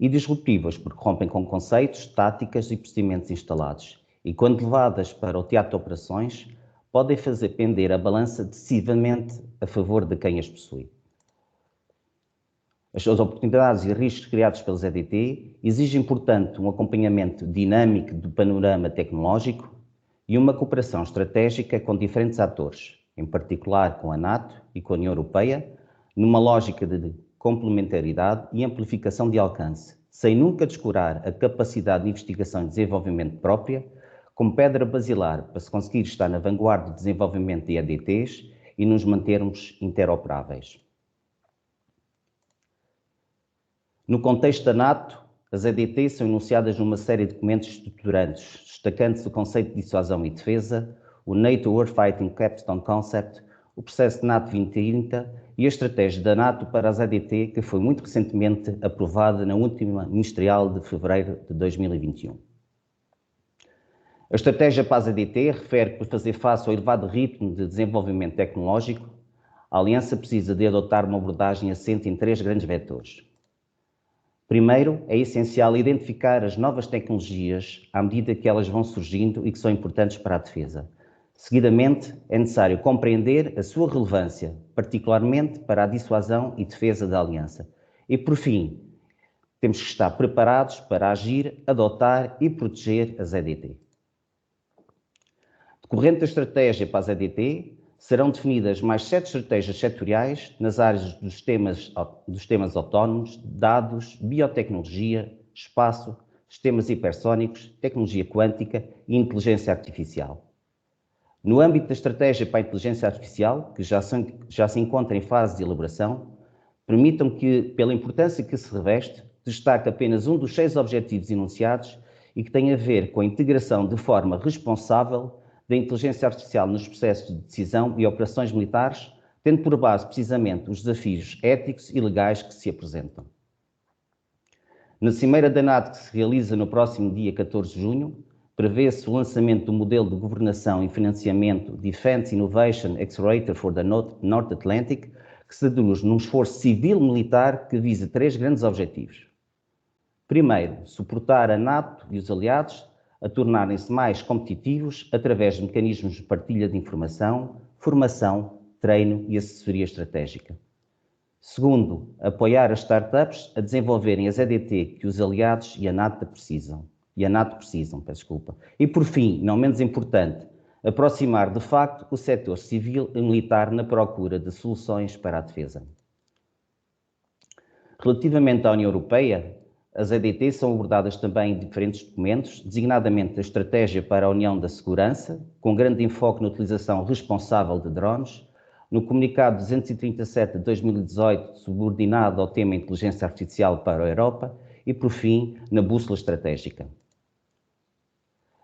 e disruptivas porque rompem com conceitos, táticas e procedimentos instalados e, quando levadas para o teatro de operações, podem fazer pender a balança decisivamente a favor de quem as possui. As oportunidades e riscos criados pelos EDT exigem, portanto, um acompanhamento dinâmico do panorama tecnológico e uma cooperação estratégica com diferentes atores, em particular com a NATO e com a União Europeia, numa lógica de complementaridade e amplificação de alcance, sem nunca descurar a capacidade de investigação e desenvolvimento própria, como pedra basilar para se conseguir estar na vanguarda do desenvolvimento de EDTs e nos mantermos interoperáveis. No contexto da NATO, as EDT são enunciadas numa série de documentos estruturantes, destacando-se o conceito de dissuasão e defesa, o NATO Warfighting Capstone Concept, o processo de NATO 2030 e a estratégia da NATO para as EDT, que foi muito recentemente aprovada na última ministerial de fevereiro de 2021. A estratégia para as EDT refere que, para fazer face ao elevado ritmo de desenvolvimento tecnológico, a Aliança precisa de adotar uma abordagem assente em 3 grandes vetores. Primeiro, é essencial identificar as novas tecnologias à medida que elas vão surgindo e que são importantes para a defesa. Seguidamente, é necessário compreender a sua relevância, particularmente para a dissuasão e defesa da Aliança. E, por fim, temos que estar preparados para agir, adotar e proteger as EDT. Decorrente da estratégia para as EDT, serão definidas mais 7 estratégias setoriais nas áreas dos temas autónomos, dados, biotecnologia, espaço, sistemas hipersónicos, tecnologia quântica e inteligência artificial. No âmbito da estratégia para a inteligência artificial, que já se encontra em fase de elaboração, permitam-me que, pela importância que se reveste, destaque apenas um dos 6 objetivos enunciados e que tem a ver com a integração de forma responsável da inteligência artificial nos processos de decisão e operações militares, tendo por base precisamente os desafios éticos e legais que se apresentam. Na Cimeira da NATO, que se realiza no próximo dia 14 de junho, prevê-se o lançamento do modelo de governação e financiamento Defense Innovation Accelerator for the North Atlantic, que se traduz num esforço civil-militar que visa 3 grandes objetivos. Primeiro, suportar a NATO e os aliados a tornarem-se mais competitivos através de mecanismos de partilha de informação, formação, treino e assessoria estratégica. Segundo, apoiar as startups a desenvolverem as EDT que os aliados e a NATO precisam. E por fim, não menos importante, aproximar de facto o setor civil e militar na procura de soluções para a defesa. Relativamente à União Europeia, as EDT são abordadas também em diferentes documentos, designadamente a Estratégia para a União da Segurança, com grande enfoque na utilização responsável de drones, no Comunicado 237 de 2018, subordinado ao tema Inteligência Artificial para a Europa, e, por fim, na Bússola Estratégica.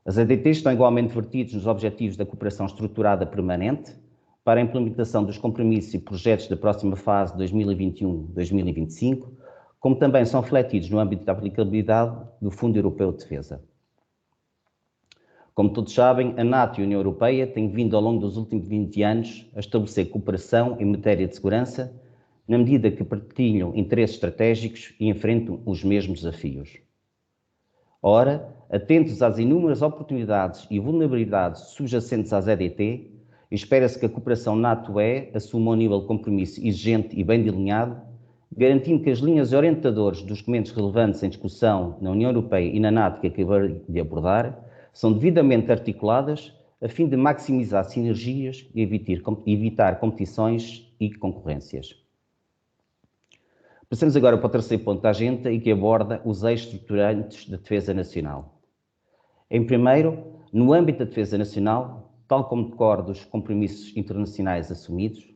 As EDTs estão igualmente vertidos nos Objetivos da Cooperação Estruturada Permanente para a implementação dos compromissos e projetos da próxima fase 2021-2025, como também são refletidos no âmbito da aplicabilidade do Fundo Europeu de Defesa. Como todos sabem, a NATO e a União Europeia têm vindo ao longo dos últimos 20 anos a estabelecer cooperação em matéria de segurança, na medida que partilham interesses estratégicos e enfrentam os mesmos desafios. Ora, atentos às inúmeras oportunidades e vulnerabilidades subjacentes às EDT, espera-se que a cooperação NATO-UE assuma um nível de compromisso exigente e bem delineado, garantindo que as linhas orientadoras dos documentos relevantes em discussão na União Europeia e na NATO que acabei de abordar são devidamente articuladas a fim de maximizar sinergias e evitar competições e concorrências. Passamos agora para o terceiro ponto da agenda e que aborda os eixos estruturantes da defesa nacional. Em primeiro, no âmbito da defesa nacional, tal como decorre dos compromissos internacionais assumidos,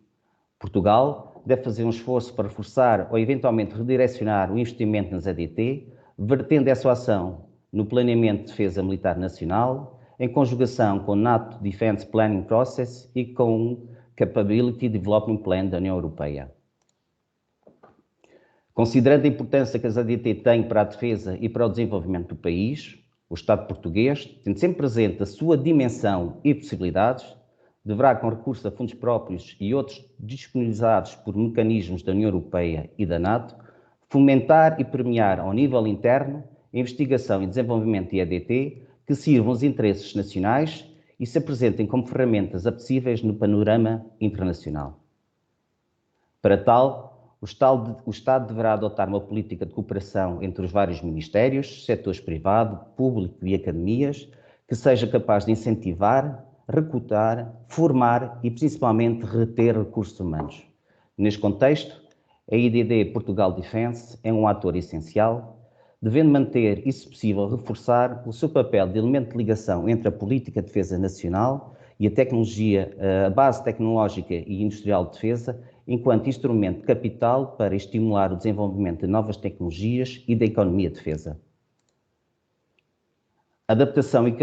Portugal deve fazer um esforço para reforçar ou eventualmente redirecionar o investimento nas EDT, vertendo essa ação no planeamento de defesa militar nacional, em conjugação com o NATO Defense Planning Process e com o Capability Development Plan da União Europeia. Considerando a importância que as EDT têm para a defesa e para o desenvolvimento do país, o Estado português, tendo sempre presente a sua dimensão e possibilidades, deverá, com recurso a fundos próprios e outros disponibilizados por mecanismos da União Europeia e da NATO, fomentar e premiar ao nível interno a investigação e desenvolvimento de EDT que sirvam os interesses nacionais e se apresentem como ferramentas apetecíveis no panorama internacional. Para tal, o Estado deverá adotar uma política de cooperação entre os vários ministérios, setores privado, público e academias, que seja capaz de incentivar, recrutar, formar e principalmente reter recursos humanos. Neste contexto, a IDD Portugal Defence é um ator essencial, devendo manter e, se possível, reforçar o seu papel de elemento de ligação entre a política de defesa nacional e a tecnologia, a base tecnológica e industrial de defesa, enquanto instrumento de capital para estimular o desenvolvimento de novas tecnologias e da economia de defesa. A adaptação e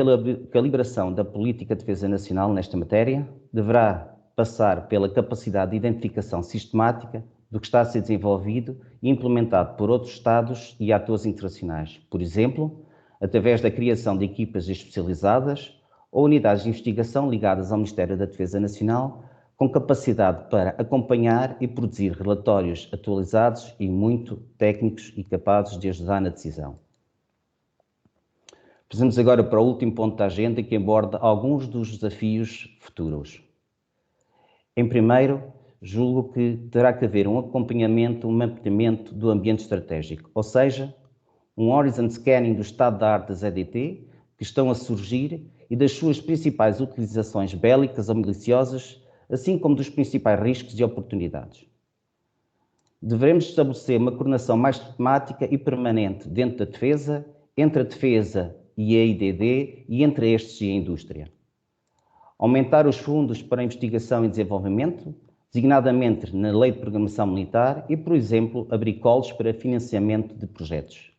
calibração da política de defesa nacional nesta matéria deverá passar pela capacidade de identificação sistemática do que está a ser desenvolvido e implementado por outros Estados e atores internacionais, por exemplo, através da criação de equipas especializadas ou unidades de investigação ligadas ao Ministério da Defesa Nacional, com capacidade para acompanhar e produzir relatórios atualizados e muito técnicos e capazes de ajudar na decisão. Passamos agora para o último ponto da agenda, que aborda alguns dos desafios futuros. Em primeiro, julgo que terá que haver um acompanhamento, um mapeamento do ambiente estratégico, ou seja, um horizon scanning do estado da arte das EDT que estão a surgir e das suas principais utilizações bélicas ou miliciosas, assim como dos principais riscos e oportunidades. Devemos estabelecer uma coordenação mais sistemática e permanente dentro da defesa, entre a defesa e a IDD e entre estes e a indústria. Aumentar os fundos para investigação e desenvolvimento, designadamente na Lei de Programação Militar e, por exemplo, abrir colos para financiamento de projetos.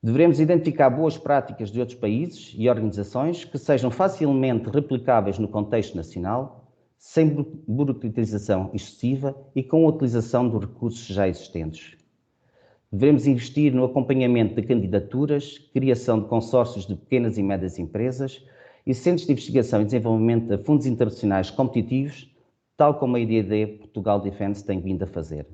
Devemos identificar boas práticas de outros países e organizações que sejam facilmente replicáveis no contexto nacional, sem burocratização excessiva e com a utilização dos recursos já existentes. Devemos investir no acompanhamento de candidaturas, criação de consórcios de pequenas e médias empresas e centros de investigação e desenvolvimento de fundos internacionais competitivos, tal como a IDD Portugal Defence tem vindo a fazer.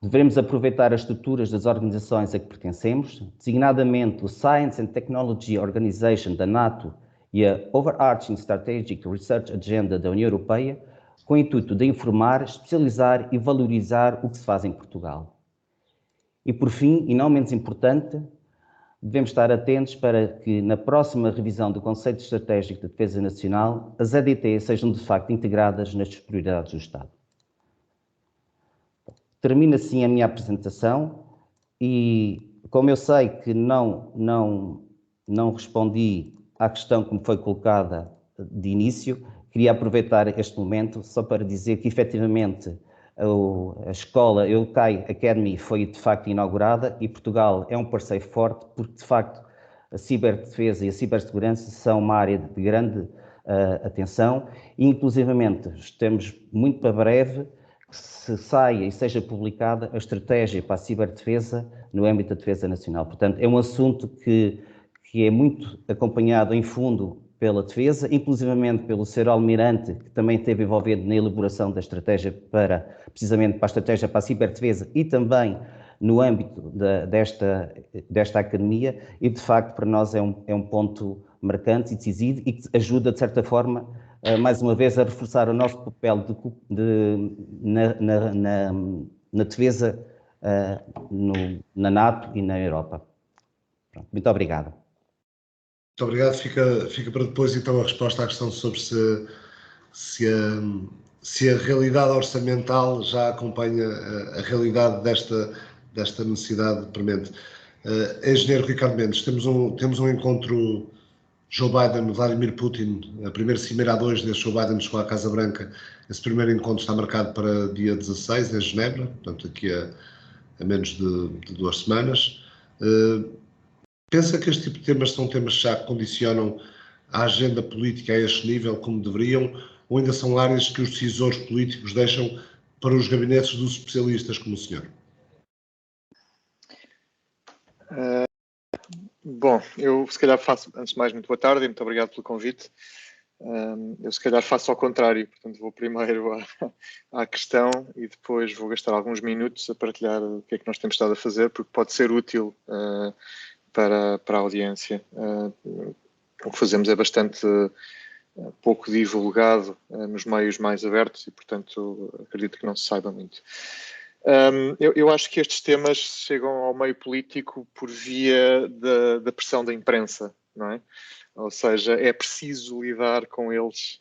Devemos aproveitar as estruturas das organizações a que pertencemos, designadamente o Science and Technology Organization da NATO e a Overarching Strategic Research Agenda da União Europeia, com o intuito de informar, especializar e valorizar o que se faz em Portugal. E por fim, e não menos importante, devemos estar atentos para que na próxima revisão do Conceito Estratégico de Defesa Nacional, as EDT sejam de facto integradas nas prioridades do Estado. Termino assim a minha apresentação e, como eu sei que não respondi à questão que me foi colocada de início, queria aproveitar este momento só para dizer que, efetivamente, a escola EUCAI Academy foi, de facto, inaugurada e Portugal é um parceiro forte porque, de facto, a ciberdefesa e a cibersegurança são uma área de grande atenção e, inclusivamente, estamos muito para breve que se saia e seja publicada a estratégia para a ciberdefesa no âmbito da defesa nacional. Portanto, é um assunto que é muito acompanhado em fundo pela defesa, inclusivamente pelo Sr. Almirante, que também esteve envolvido na elaboração da estratégia precisamente para a estratégia para a ciberdefesa e também no âmbito desta academia e, de facto, para nós é um ponto marcante e decisivo e que ajuda, de certa forma, mais uma vez, a reforçar o nosso papel na defesa na NATO e na Europa. Pronto, muito obrigado. Muito obrigado. Fica para depois, então, a resposta à questão sobre se a realidade orçamental já acompanha a realidade desta necessidade premente. Engenheiro Ricardo Mendes, temos um encontro Joe Biden, Vladimir Putin, a primeira cimeira a 2 desde Joe Biden chegou à Casa Branca. Esse primeiro encontro está marcado para dia 16, em Genebra, portanto, aqui a menos de 2 semanas. Pensa que este tipo de temas são temas que já condicionam a agenda política a este nível, como deveriam, ou ainda são áreas que os decisores políticos deixam para os gabinetes dos especialistas, como o senhor? Bom, eu se calhar faço, antes de mais, muito boa tarde e muito obrigado pelo convite. Eu se calhar faço ao contrário, portanto vou primeiro à questão e depois vou gastar alguns minutos a partilhar o que é que nós temos estado a fazer, porque pode ser útil para a audiência. O que fazemos é bastante pouco divulgado nos meios mais abertos e, portanto, acredito que não se saiba muito. Eu acho que estes temas chegam ao meio político por via da pressão da imprensa, não é? Ou seja, é preciso lidar com eles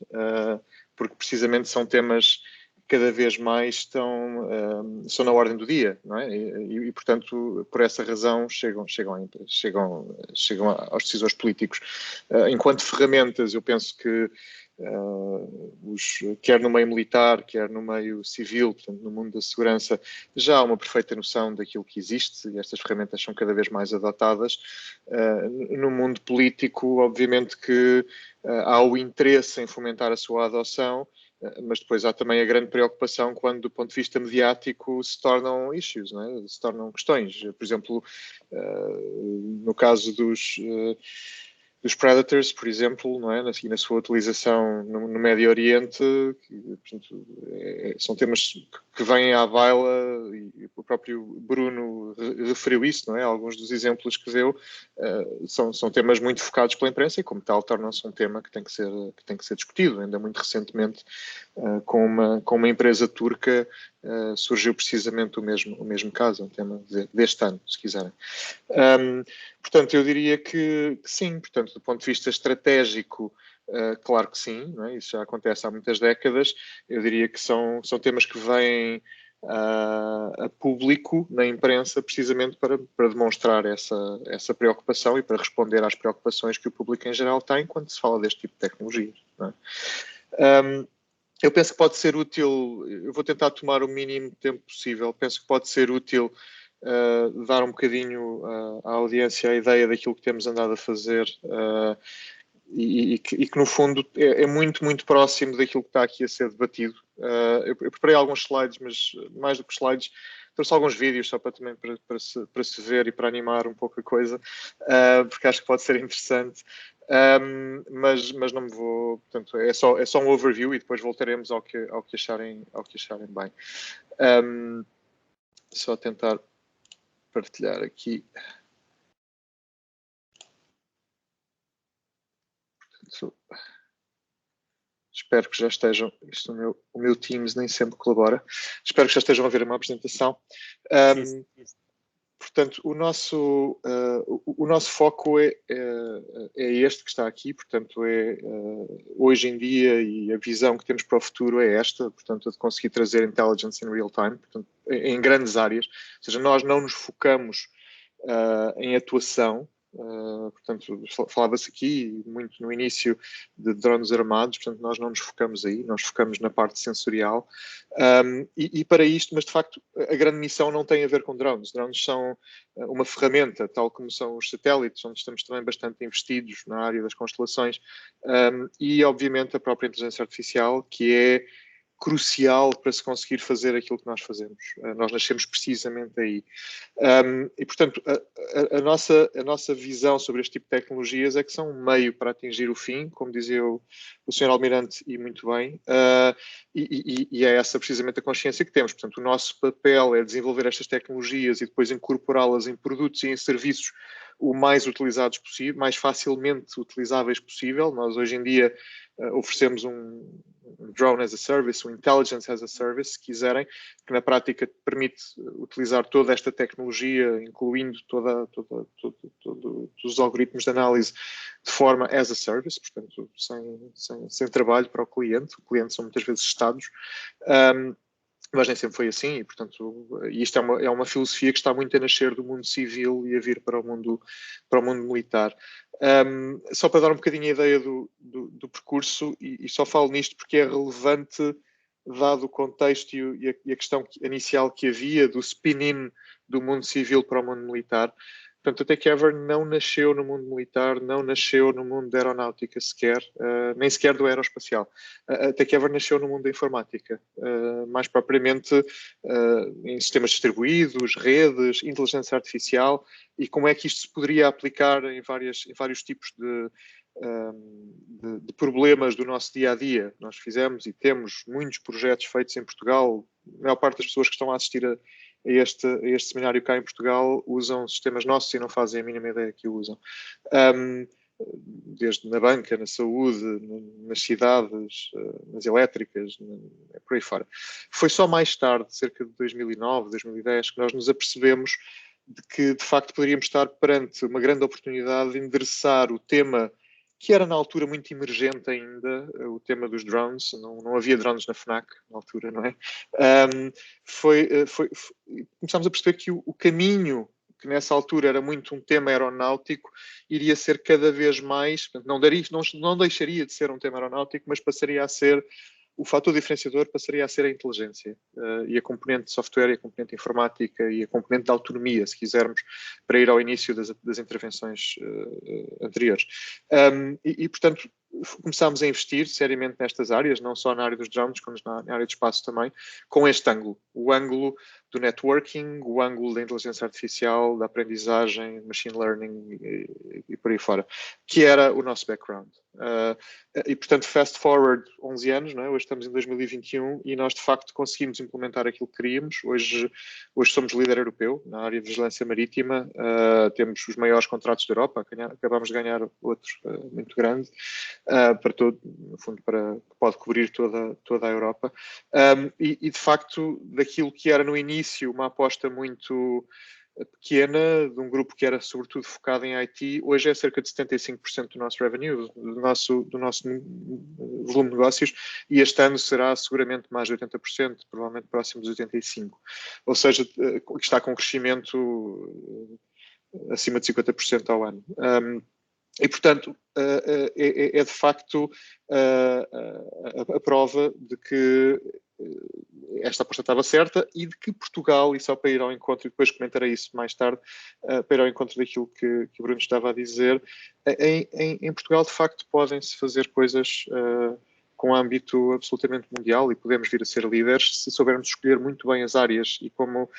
porque precisamente são temas que cada vez mais são na ordem do dia, não é? E portanto, por essa razão chegam aos decisores políticos. Enquanto ferramentas, eu penso que quer no meio militar, quer no meio civil, portanto, no mundo da segurança, já há uma perfeita noção daquilo que existe e estas ferramentas são cada vez mais adotadas. No mundo político, obviamente que há o interesse em fomentar a sua adoção, mas depois há também a grande preocupação quando, do ponto de vista mediático, se tornam issues, não é? Se tornam questões. Por exemplo, no caso dos Predators, por exemplo, não é? E na sua utilização no Médio Oriente, portanto, são temas que vêm à baila e o próprio Bruno referiu isso, não é? Alguns dos exemplos que deu são temas muito focados pela imprensa e, como tal, tornam-se um tema que tem que ser discutido. Ainda muito recentemente, com uma empresa turca, surgiu precisamente o mesmo caso, um tema deste ano, se quiserem. Portanto, eu diria que sim, portanto, do ponto de vista estratégico, Claro que sim, não é? Isso já acontece há muitas décadas. Eu diria que são temas que vêm a público na imprensa precisamente para demonstrar essa preocupação e para responder às preocupações que o público em geral tem quando se fala deste tipo de tecnologias. Não é? Eu penso que pode ser útil, eu vou tentar tomar o mínimo tempo possível, penso que pode ser útil dar um bocadinho à audiência a ideia daquilo que temos andado a fazer e que no fundo é muito, muito próximo daquilo que está aqui a ser debatido. Eu preparei alguns slides, mas mais do que slides, trouxe alguns vídeos só também para se ver e para animar um pouco a coisa, porque acho que pode ser interessante. Mas não me vou, portanto, é só um overview e depois voltaremos ao que acharem bem. Só tentar partilhar aqui. Portanto, espero que já estejam, o meu Teams nem sempre colabora, espero que já estejam a ver a minha apresentação. Portanto, o nosso foco é este que está aqui, portanto, hoje em dia, e a visão que temos para o futuro é esta, portanto, de conseguir trazer intelligence in real time, portanto, em grandes áreas, ou seja, nós não nos focamos em atuação. Portanto, falava-se aqui muito no início de drones armados, portanto nós não nos focamos aí, nós focamos na parte sensorial e para isto, mas de facto a grande missão não tem a ver com drones. Drones são uma ferramenta, tal como são os satélites, onde estamos também bastante investidos na área das constelações e obviamente a própria inteligência artificial, que é crucial para se conseguir fazer aquilo que nós fazemos. Nós nascemos precisamente aí. E, portanto, a nossa visão sobre este tipo de tecnologias é que são um meio para atingir o fim, como dizia o Sr. Almirante, e muito bem, e é essa precisamente a consciência que temos. Portanto, o nosso papel é desenvolver estas tecnologias e depois incorporá-las em produtos e em serviços o mais utilizados possível, mais facilmente utilizáveis possível. Nós, hoje em dia, oferecemos um drone as a service, um intelligence as a service, se quiserem, que na prática permite utilizar toda esta tecnologia, incluindo todos os algoritmos de análise de forma as a service, portanto, sem trabalho para o cliente. O cliente são muitas vezes estados. Mas nem sempre foi assim e, portanto, isto é uma filosofia que está muito a nascer do mundo civil e a vir para o mundo militar. Só para dar um bocadinho a ideia do percurso, e só falo nisto porque é relevante dado o contexto e a questão inicial que havia do spin-in do mundo civil para o mundo militar. Portanto, a Techever não nasceu no mundo militar, não nasceu no mundo da aeronáutica sequer, nem sequer do aeroespacial. A Techever nasceu no mundo da informática, mais propriamente em sistemas distribuídos, redes, inteligência artificial, e como é que isto se poderia aplicar em vários tipos de problemas do nosso dia-a-dia. Nós fizemos e temos muitos projetos feitos em Portugal. A maior parte das pessoas que estão a assistir a este seminário cá em Portugal usam sistemas nossos e não fazem a mínima ideia que o usam. Desde na banca, na saúde, nas cidades, nas elétricas, por aí fora. Foi só mais tarde, cerca de 2009, 2010, que nós nos apercebemos de que, de facto, poderíamos estar perante uma grande oportunidade de endereçar o tema que era na altura muito emergente ainda, o tema dos drones. Não havia drones na FNAC na altura, não é? Começámos a perceber que o caminho, que nessa altura era muito um tema aeronáutico, iria ser cada vez mais, não deixaria de ser um tema aeronáutico, mas passaria a ser, o fator diferenciador passaria a ser a inteligência e a componente de software e a componente informática e a componente de autonomia, se quisermos, para ir ao início das intervenções anteriores. Portanto, começámos a investir seriamente nestas áreas, não só na área dos drones, como na área do espaço também, com este ângulo. O ângulo do networking, o ângulo da inteligência artificial, da aprendizagem, machine learning e por aí fora, que era o nosso background. E, portanto, fast forward 11 anos, não é? Hoje estamos em 2021 e nós, de facto, conseguimos implementar aquilo que queríamos. Hoje somos líder europeu na área de vigilância marítima, temos os maiores contratos da Europa, acabamos de ganhar outro muito grande, para todo, no fundo, que pode cobrir toda a Europa. E, de facto, daquilo que era no início uma aposta muito pequena, de um grupo que era sobretudo focado em IT, hoje é cerca de 75% do nosso revenue, do nosso volume de negócios, e este ano será seguramente mais de 80%, provavelmente próximo dos 85%. Ou seja, está com um crescimento acima de 50% ao ano. E, portanto, é de facto a prova de que esta aposta estava certa e de que Portugal, e só para ir ao encontro, e depois comentarei isso mais tarde, para ir ao encontro daquilo que o Bruno estava a dizer, em Portugal, de facto, podem-se fazer coisas com âmbito absolutamente mundial e podemos vir a ser líderes se soubermos escolher muito bem as áreas. E como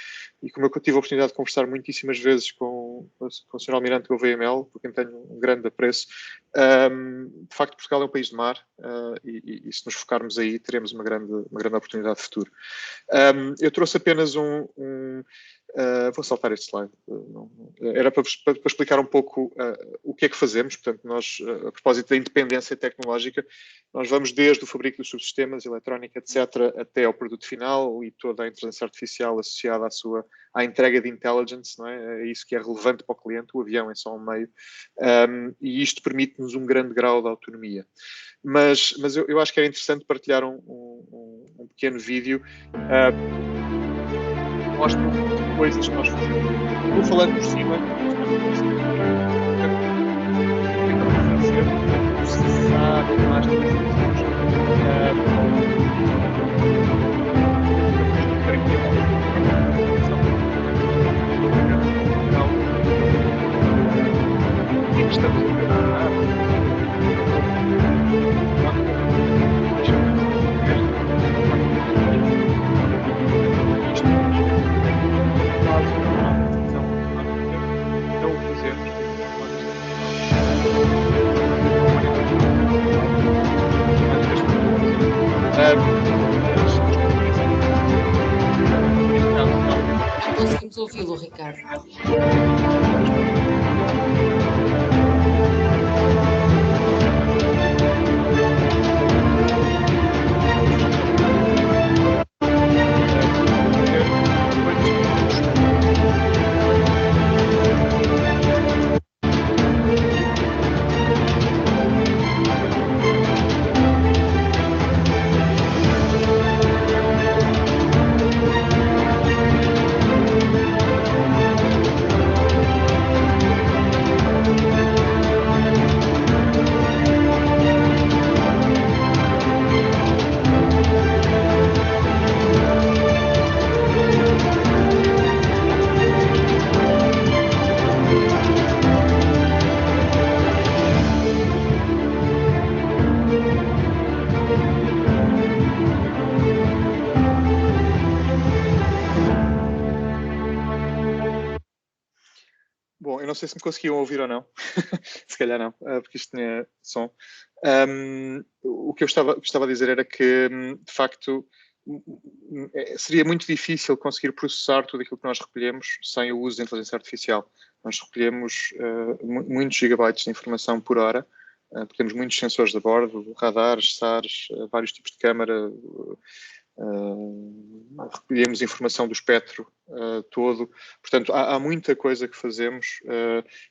eu tive a oportunidade de conversar muitíssimas vezes com o Sr. Almirante Gouveia Melo, por quem tenho um grande apreço, de facto Portugal é um país de mar e se nos focarmos aí teremos uma grande oportunidade de futuro. Eu trouxe apenas vou saltar este slide. Era para explicar um pouco o que é que fazemos. Portanto, nós, a propósito da independência tecnológica, nós vamos desde o fabrico dos subsistemas, eletrónica, etc., até ao produto final e toda a inteligência artificial associada à entrega de intelligence, não é? É isso que é relevante para o cliente, o avião é só um meio, e isto permite-nos um grande grau de autonomia. Mas eu acho que era interessante partilhar um pequeno vídeo. Mostra coisas que nós fazemos. Vou falando por cima. Processar mais de estamos a Conseguimos ouvi-lo, Ricardo. Bom, eu não sei se me conseguiam ouvir ou não, se calhar não, porque isto tinha som. O que eu estava a dizer era que, de facto, seria muito difícil conseguir processar tudo aquilo que nós recolhemos sem o uso da inteligência artificial. Nós recolhemos muitos gigabytes de informação por hora, porque temos muitos sensores a bordo, radares, SARs, vários tipos de câmara, recolhemos informação do espectro todo, portanto há muita coisa que fazemos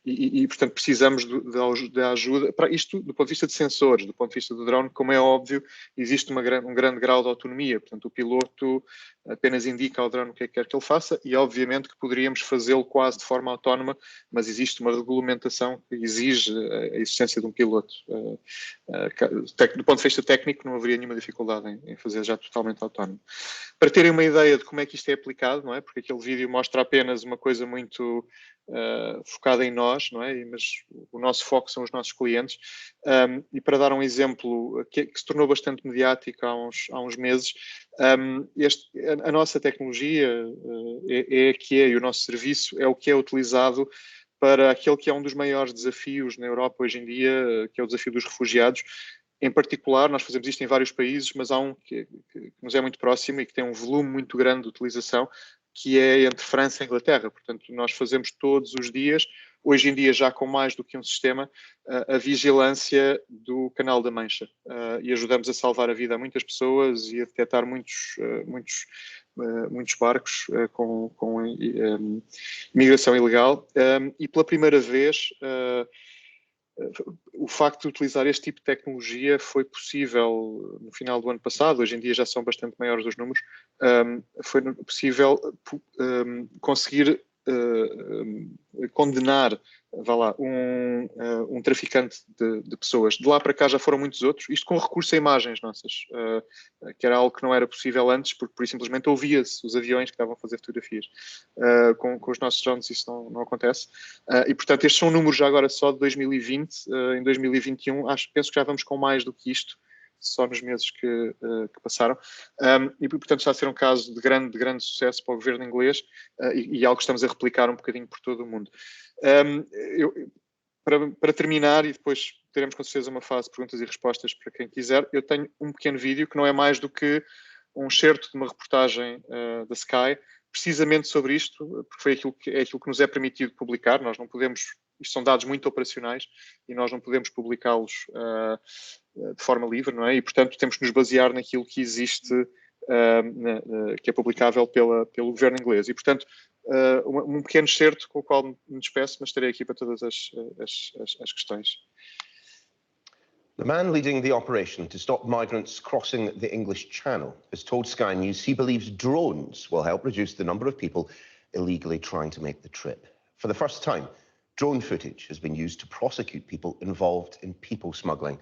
e portanto precisamos de ajuda, para isto do ponto de vista de sensores, do ponto de vista do drone, como é óbvio, existe um grande grau de autonomia, portanto o piloto apenas indica ao drone o que é que quer que ele faça e obviamente que poderíamos fazê-lo quase de forma autónoma, mas existe uma regulamentação que exige a existência de um piloto. Do ponto de vista técnico não haveria nenhuma dificuldade em fazer já totalmente autónomo. Para terem uma ideia de como é que isto é aplicado, não é? Porque aquele vídeo mostra apenas uma coisa muito focada em nós, não é? Mas o nosso foco são os nossos clientes. E para dar um exemplo que se tornou bastante mediático há uns meses, a nossa tecnologia é a que é e o nosso serviço é o que é utilizado para aquele que é um dos maiores desafios na Europa hoje em dia, que é o desafio dos refugiados. Em particular, nós fazemos isto em vários países, mas há um que nos é muito próximo e que tem um volume muito grande de utilização, que é entre França e Inglaterra. Portanto, nós fazemos todos os dias, hoje em dia já com mais do que um sistema, a vigilância do Canal da Mancha. E ajudamos a salvar a vida a muitas pessoas e a detectar muitos muitos barcos com imigração ilegal, e pela primeira vez o facto de utilizar este tipo de tecnologia foi possível no final do ano passado. Hoje em dia já são bastante maiores os números. Foi possível conseguir condenar, um traficante de pessoas. De lá para cá já foram muitos outros, isto com recurso a imagens nossas, que era algo que não era possível antes, porque por simplesmente ouvia-se os aviões que estavam a fazer fotografias. Com os nossos drones isso não acontece. E portanto estes são números já agora só de 2020, em 2021 penso que já vamos com mais do que isto, só nos meses que passaram, e portanto está a ser um caso de grande sucesso para o governo inglês, e algo que estamos a replicar um bocadinho por todo o mundo. Para terminar, e depois teremos com certeza uma fase de perguntas e respostas para quem quiser, eu tenho um pequeno vídeo que não é mais do que um excerto de uma reportagem da Sky, precisamente sobre isto, porque é aquilo que nos é permitido publicar. Nós não podemos, isto são dados muito operacionais e nós não podemos publicá-los de forma livre, não é? E portanto temos que nos basear naquilo que existe, que é publicável pelo governo inglês. E portanto um pequeno excerto com o qual me despeço, mas estarei aqui para todas as questões. The man leading the operation to stop migrants crossing the English Channel has told Sky News he believes drones will help reduce the number of people illegally trying to make the trip. For the first time, drone footage has been used to prosecute people involved in people smuggling.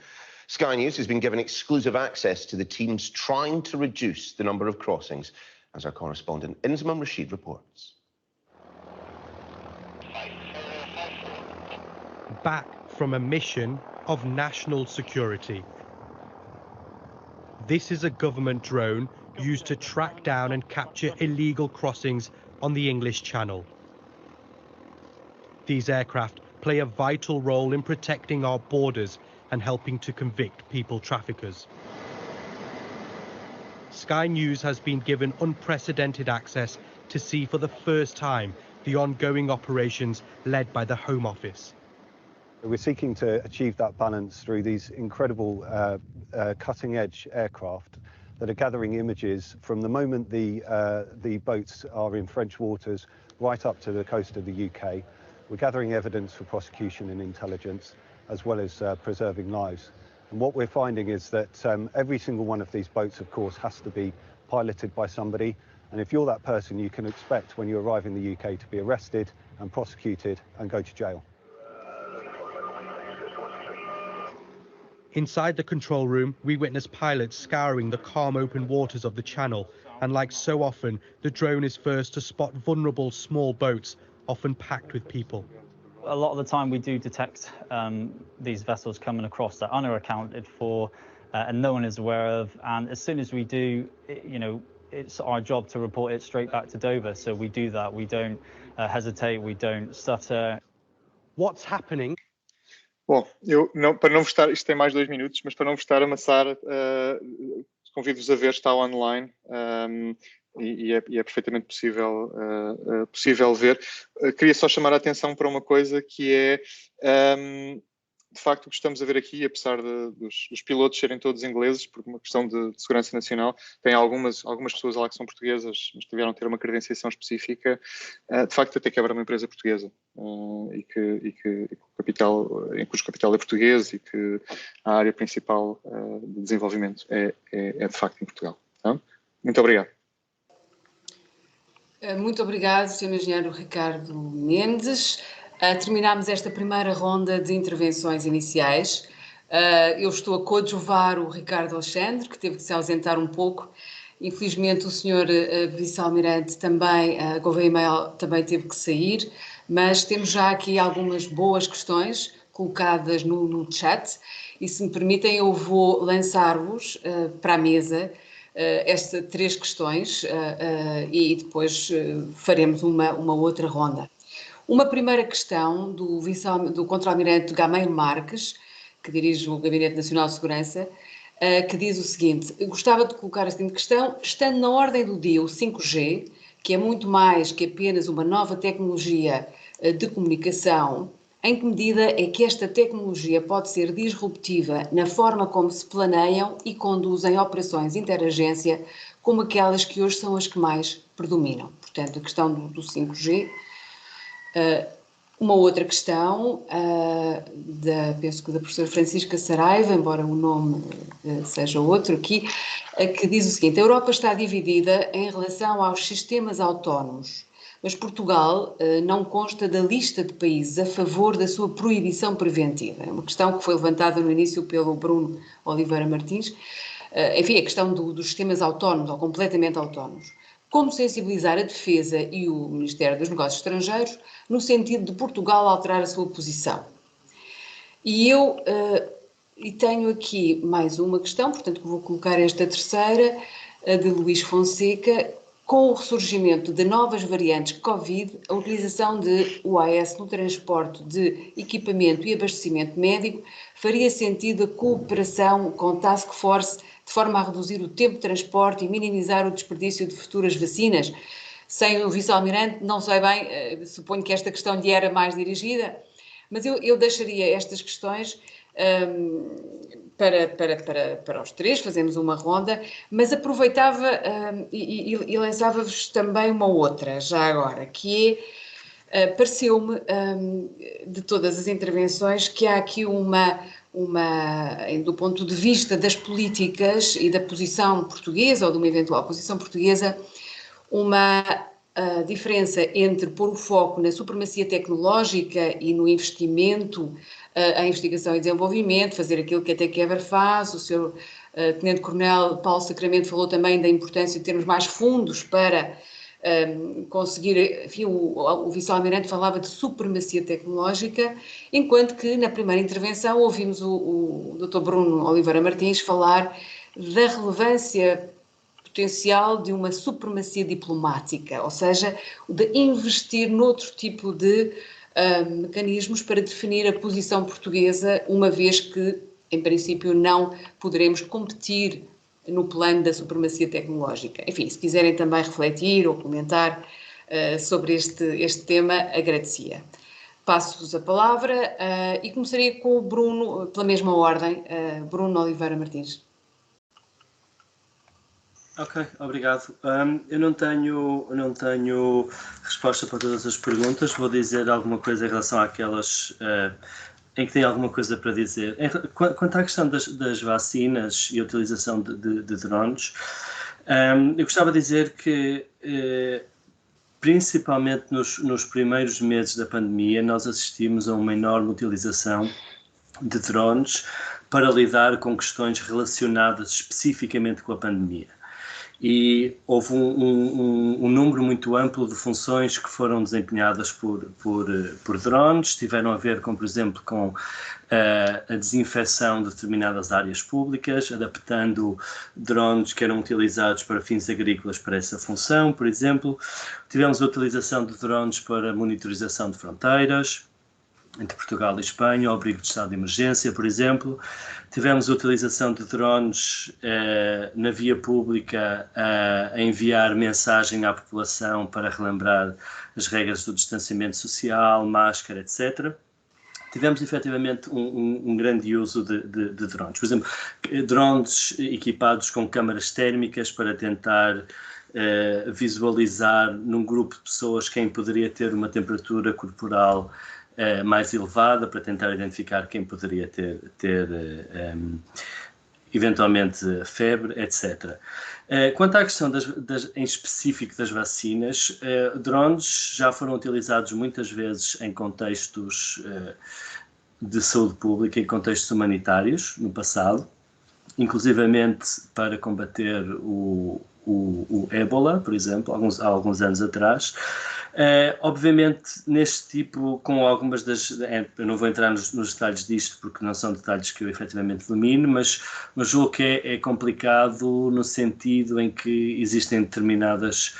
Sky News has been given exclusive access to the teams trying to reduce the number of crossings, as our correspondent Inzamam Rashid reports. Back from a mission of national security. This is a government drone used to track down and capture illegal crossings on the English Channel. These aircraft play a vital role in protecting our borders and helping to convict people traffickers. Sky News has been given unprecedented access to see for the first time the ongoing operations led by the Home Office. We're seeking to achieve that balance through these incredible cutting-edge aircraft that are gathering images from the moment the boats are in French waters right up to the coast of the UK. We're gathering evidence for prosecution and intelligence, as well as preserving lives. And what we're finding is that every single one of these boats, of course, has to be piloted by somebody. And if you're that person, you can expect when you arrive in the UK to be arrested and prosecuted and go to jail. Inside the control room, we witness pilots scouring the calm open waters of the Channel, and like so often, the drone is first to spot vulnerable small boats, often packed with people. A lot of the time we do detect these vessels coming across that are unaccounted for and no one is aware of, and as soon as we do, it's our job to report it straight back to Dover, so we do that. We don't hesitate, we don't stutter. What's happening? Bom, para não vos estar, isto tem mais 2 minutos, mas para não vos estar a amassar, convido-vos a ver, está online, e é perfeitamente possível ver. Queria só chamar a atenção para uma coisa que é, de facto, o que estamos a ver aqui, apesar dos pilotos serem todos ingleses, por uma questão de segurança nacional, tem algumas pessoas lá que são portuguesas, mas tiveram a ter uma credenciação específica, de facto até que era uma empresa portuguesa, em cujo capital é português e que a área principal de desenvolvimento é de facto em Portugal. Tá? Muito obrigado. Muito obrigado, Sr. Engenheiro Ricardo Mendes. Terminámos esta primeira ronda de intervenções iniciais. Eu estou a coadjuvar o Ricardo Alexandre, que teve que se ausentar um pouco. Infelizmente, o Sr. Vice-Almirante também, Gouveia Mel, também teve que sair, mas temos já aqui algumas boas questões colocadas no chat, e se me permitem eu vou lançar-vos para a mesa estas 3 questões e depois faremos uma outra ronda. Uma primeira questão do Contra-Almirante Gameiro Marques, que dirige o Gabinete Nacional de Segurança, que diz o seguinte: gostava de colocar a seguinte questão: estando na ordem do dia o 5G, que é muito mais que apenas uma nova tecnologia de comunicação, em que medida é que esta tecnologia pode ser disruptiva na forma como se planeiam e conduzem operações interagência como aquelas que hoje são as que mais predominam. Portanto, a questão do 5G. Uma outra questão, penso que da professora Francisca Saraiva, embora o nome seja outro aqui, que diz o seguinte: a Europa está dividida em relação aos sistemas autónomos, mas Portugal não consta da lista de países a favor da sua proibição preventiva. É uma questão que foi levantada no início pelo Bruno Oliveira Martins. Enfim, a questão dos sistemas autónomos ou completamente autónomos. Como sensibilizar a Defesa e o Ministério dos Negócios Estrangeiros no sentido de Portugal alterar a sua posição. E eu tenho aqui mais uma questão, portanto vou colocar esta terceira, de Luís Fonseca. Com o ressurgimento de novas variantes Covid, a utilização de UAS no transporte de equipamento e abastecimento médico faria sentido a cooperação com Task Force de forma a reduzir o tempo de transporte e minimizar o desperdício de futuras vacinas? Sem o vice-almirante, não sei bem, suponho que esta questão lhe era mais dirigida, mas eu deixaria estas questões para os três, fazemos uma ronda, mas aproveitava e lançava-vos também uma outra, já agora, que é, pareceu-me, de todas as intervenções, que há aqui do ponto de vista das políticas e da posição portuguesa, ou de uma eventual posição portuguesa, uma diferença entre pôr o foco na supremacia tecnológica e no investimento em investigação e desenvolvimento, fazer aquilo que a Takeover faz. O Sr. Tenente-Coronel Paulo Sacramento falou também da importância de termos mais fundos para conseguir, enfim, o vice-almirante falava de supremacia tecnológica, enquanto que na primeira intervenção ouvimos o Dr. Bruno Oliveira Martins falar da relevância potencial de uma supremacia diplomática, ou seja, de investir noutro tipo de mecanismos para definir a posição portuguesa, uma vez que, em princípio, não poderemos competir no plano da supremacia tecnológica. Enfim, se quiserem também refletir ou comentar sobre este tema, agradecia. Passo-vos a palavra e começaria com o Bruno, pela mesma ordem, Bruno Oliveira Martins. Ok, obrigado. Eu não tenho resposta para todas as perguntas, vou dizer alguma coisa em relação àquelas em que tem alguma coisa para dizer. Quanto à questão das vacinas e a utilização de drones, eu gostava de dizer que, principalmente nos primeiros meses da pandemia, nós assistimos a uma enorme utilização de drones para lidar com questões relacionadas especificamente com a pandemia. E houve um número muito amplo de funções que foram desempenhadas por drones, tiveram a ver com, por exemplo, com a desinfecção de determinadas áreas públicas, adaptando drones que eram utilizados para fins agrícolas para essa função, por exemplo. Tivemos a utilização de drones para monitorização de fronteiras, entre Portugal e Espanha, ao abrigo de estado de emergência, por exemplo. Tivemos a utilização de drones na via pública a enviar mensagem à população para relembrar as regras do distanciamento social, máscara, etc. Tivemos efetivamente um grande uso de drones. Por exemplo, drones equipados com câmaras térmicas para tentar visualizar num grupo de pessoas quem poderia ter uma temperatura corporal mais elevada, para tentar identificar quem poderia ter eventualmente febre, etc. Quanto à questão em específico das vacinas, drones já foram utilizados muitas vezes em contextos de saúde pública, em contextos humanitários, no passado, inclusivamente para combater o ébola, por exemplo, há alguns anos atrás. Obviamente, neste tipo, com algumas eu não vou entrar nos detalhes disto, porque não são detalhes que eu efetivamente domino, mas julgo que é complicado no sentido em que existem determinadas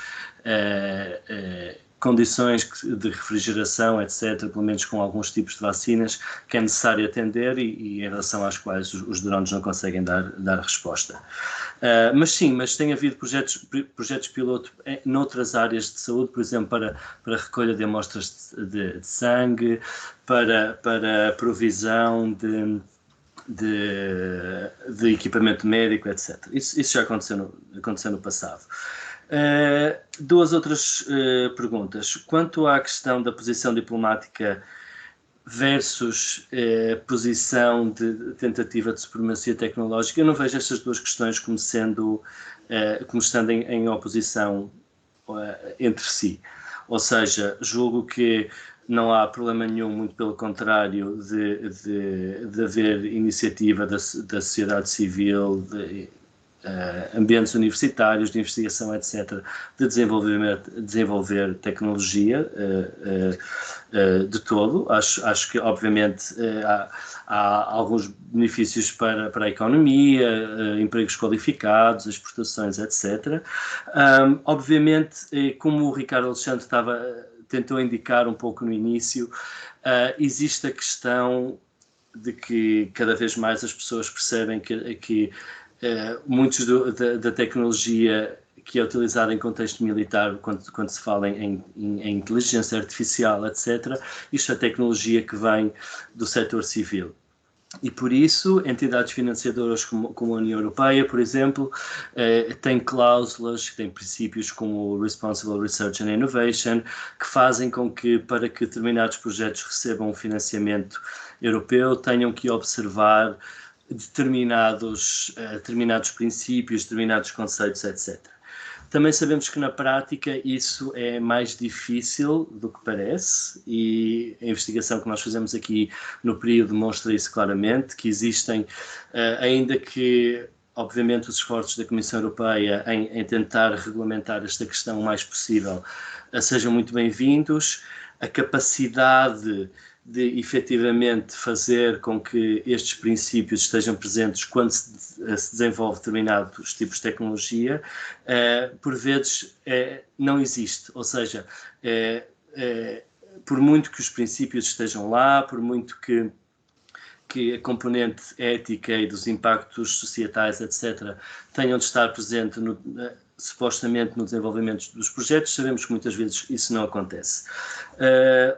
condições de refrigeração, etc., pelo menos com alguns tipos de vacinas, que é necessário atender e em relação às quais os drones não conseguem dar resposta. Mas tem havido projetos piloto noutras áreas de saúde, por exemplo, para recolha de amostras de sangue, para provisão de equipamento médico, etc. Isso já aconteceu no passado. Duas outras perguntas. Quanto à questão da posição diplomática versus posição de tentativa de supremacia tecnológica, eu não vejo estas duas questões como estando em oposição entre si. Ou seja, julgo que não há problema nenhum, muito pelo contrário, de haver iniciativa da sociedade civil, de ambientes universitários, de investigação, etc., de desenvolver tecnologia de todo. Acho que, obviamente, há alguns benefícios para a economia, empregos qualificados, exportações, etc. Obviamente, como o Ricardo Alexandre tentou indicar um pouco no início, existe a questão de que cada vez mais as pessoas percebem que muitos da tecnologia que é utilizada em contexto militar, quando se fala em inteligência artificial, etc., isto é tecnologia que vem do setor civil. E por isso, entidades financiadoras como a União Europeia, por exemplo, têm cláusulas, têm princípios como o Responsible Research and Innovation, que fazem com que, para que determinados projetos recebam financiamento europeu, tenham que observar determinados princípios, determinados conceitos, etc. Também sabemos que na prática isso é mais difícil do que parece, e a investigação que nós fazemos aqui no período demonstra isso claramente, que existem, ainda que obviamente os esforços da Comissão Europeia em tentar regulamentar esta questão o mais possível sejam muito bem-vindos, a capacidade de efetivamente fazer com que estes princípios estejam presentes quando se desenvolve determinados tipos de tecnologia, por vezes não existe. Ou seja, por muito que os princípios estejam lá, por muito que a componente ética e dos impactos societais, etc., tenham de estar presente supostamente no desenvolvimento dos projetos, sabemos que muitas vezes isso não acontece.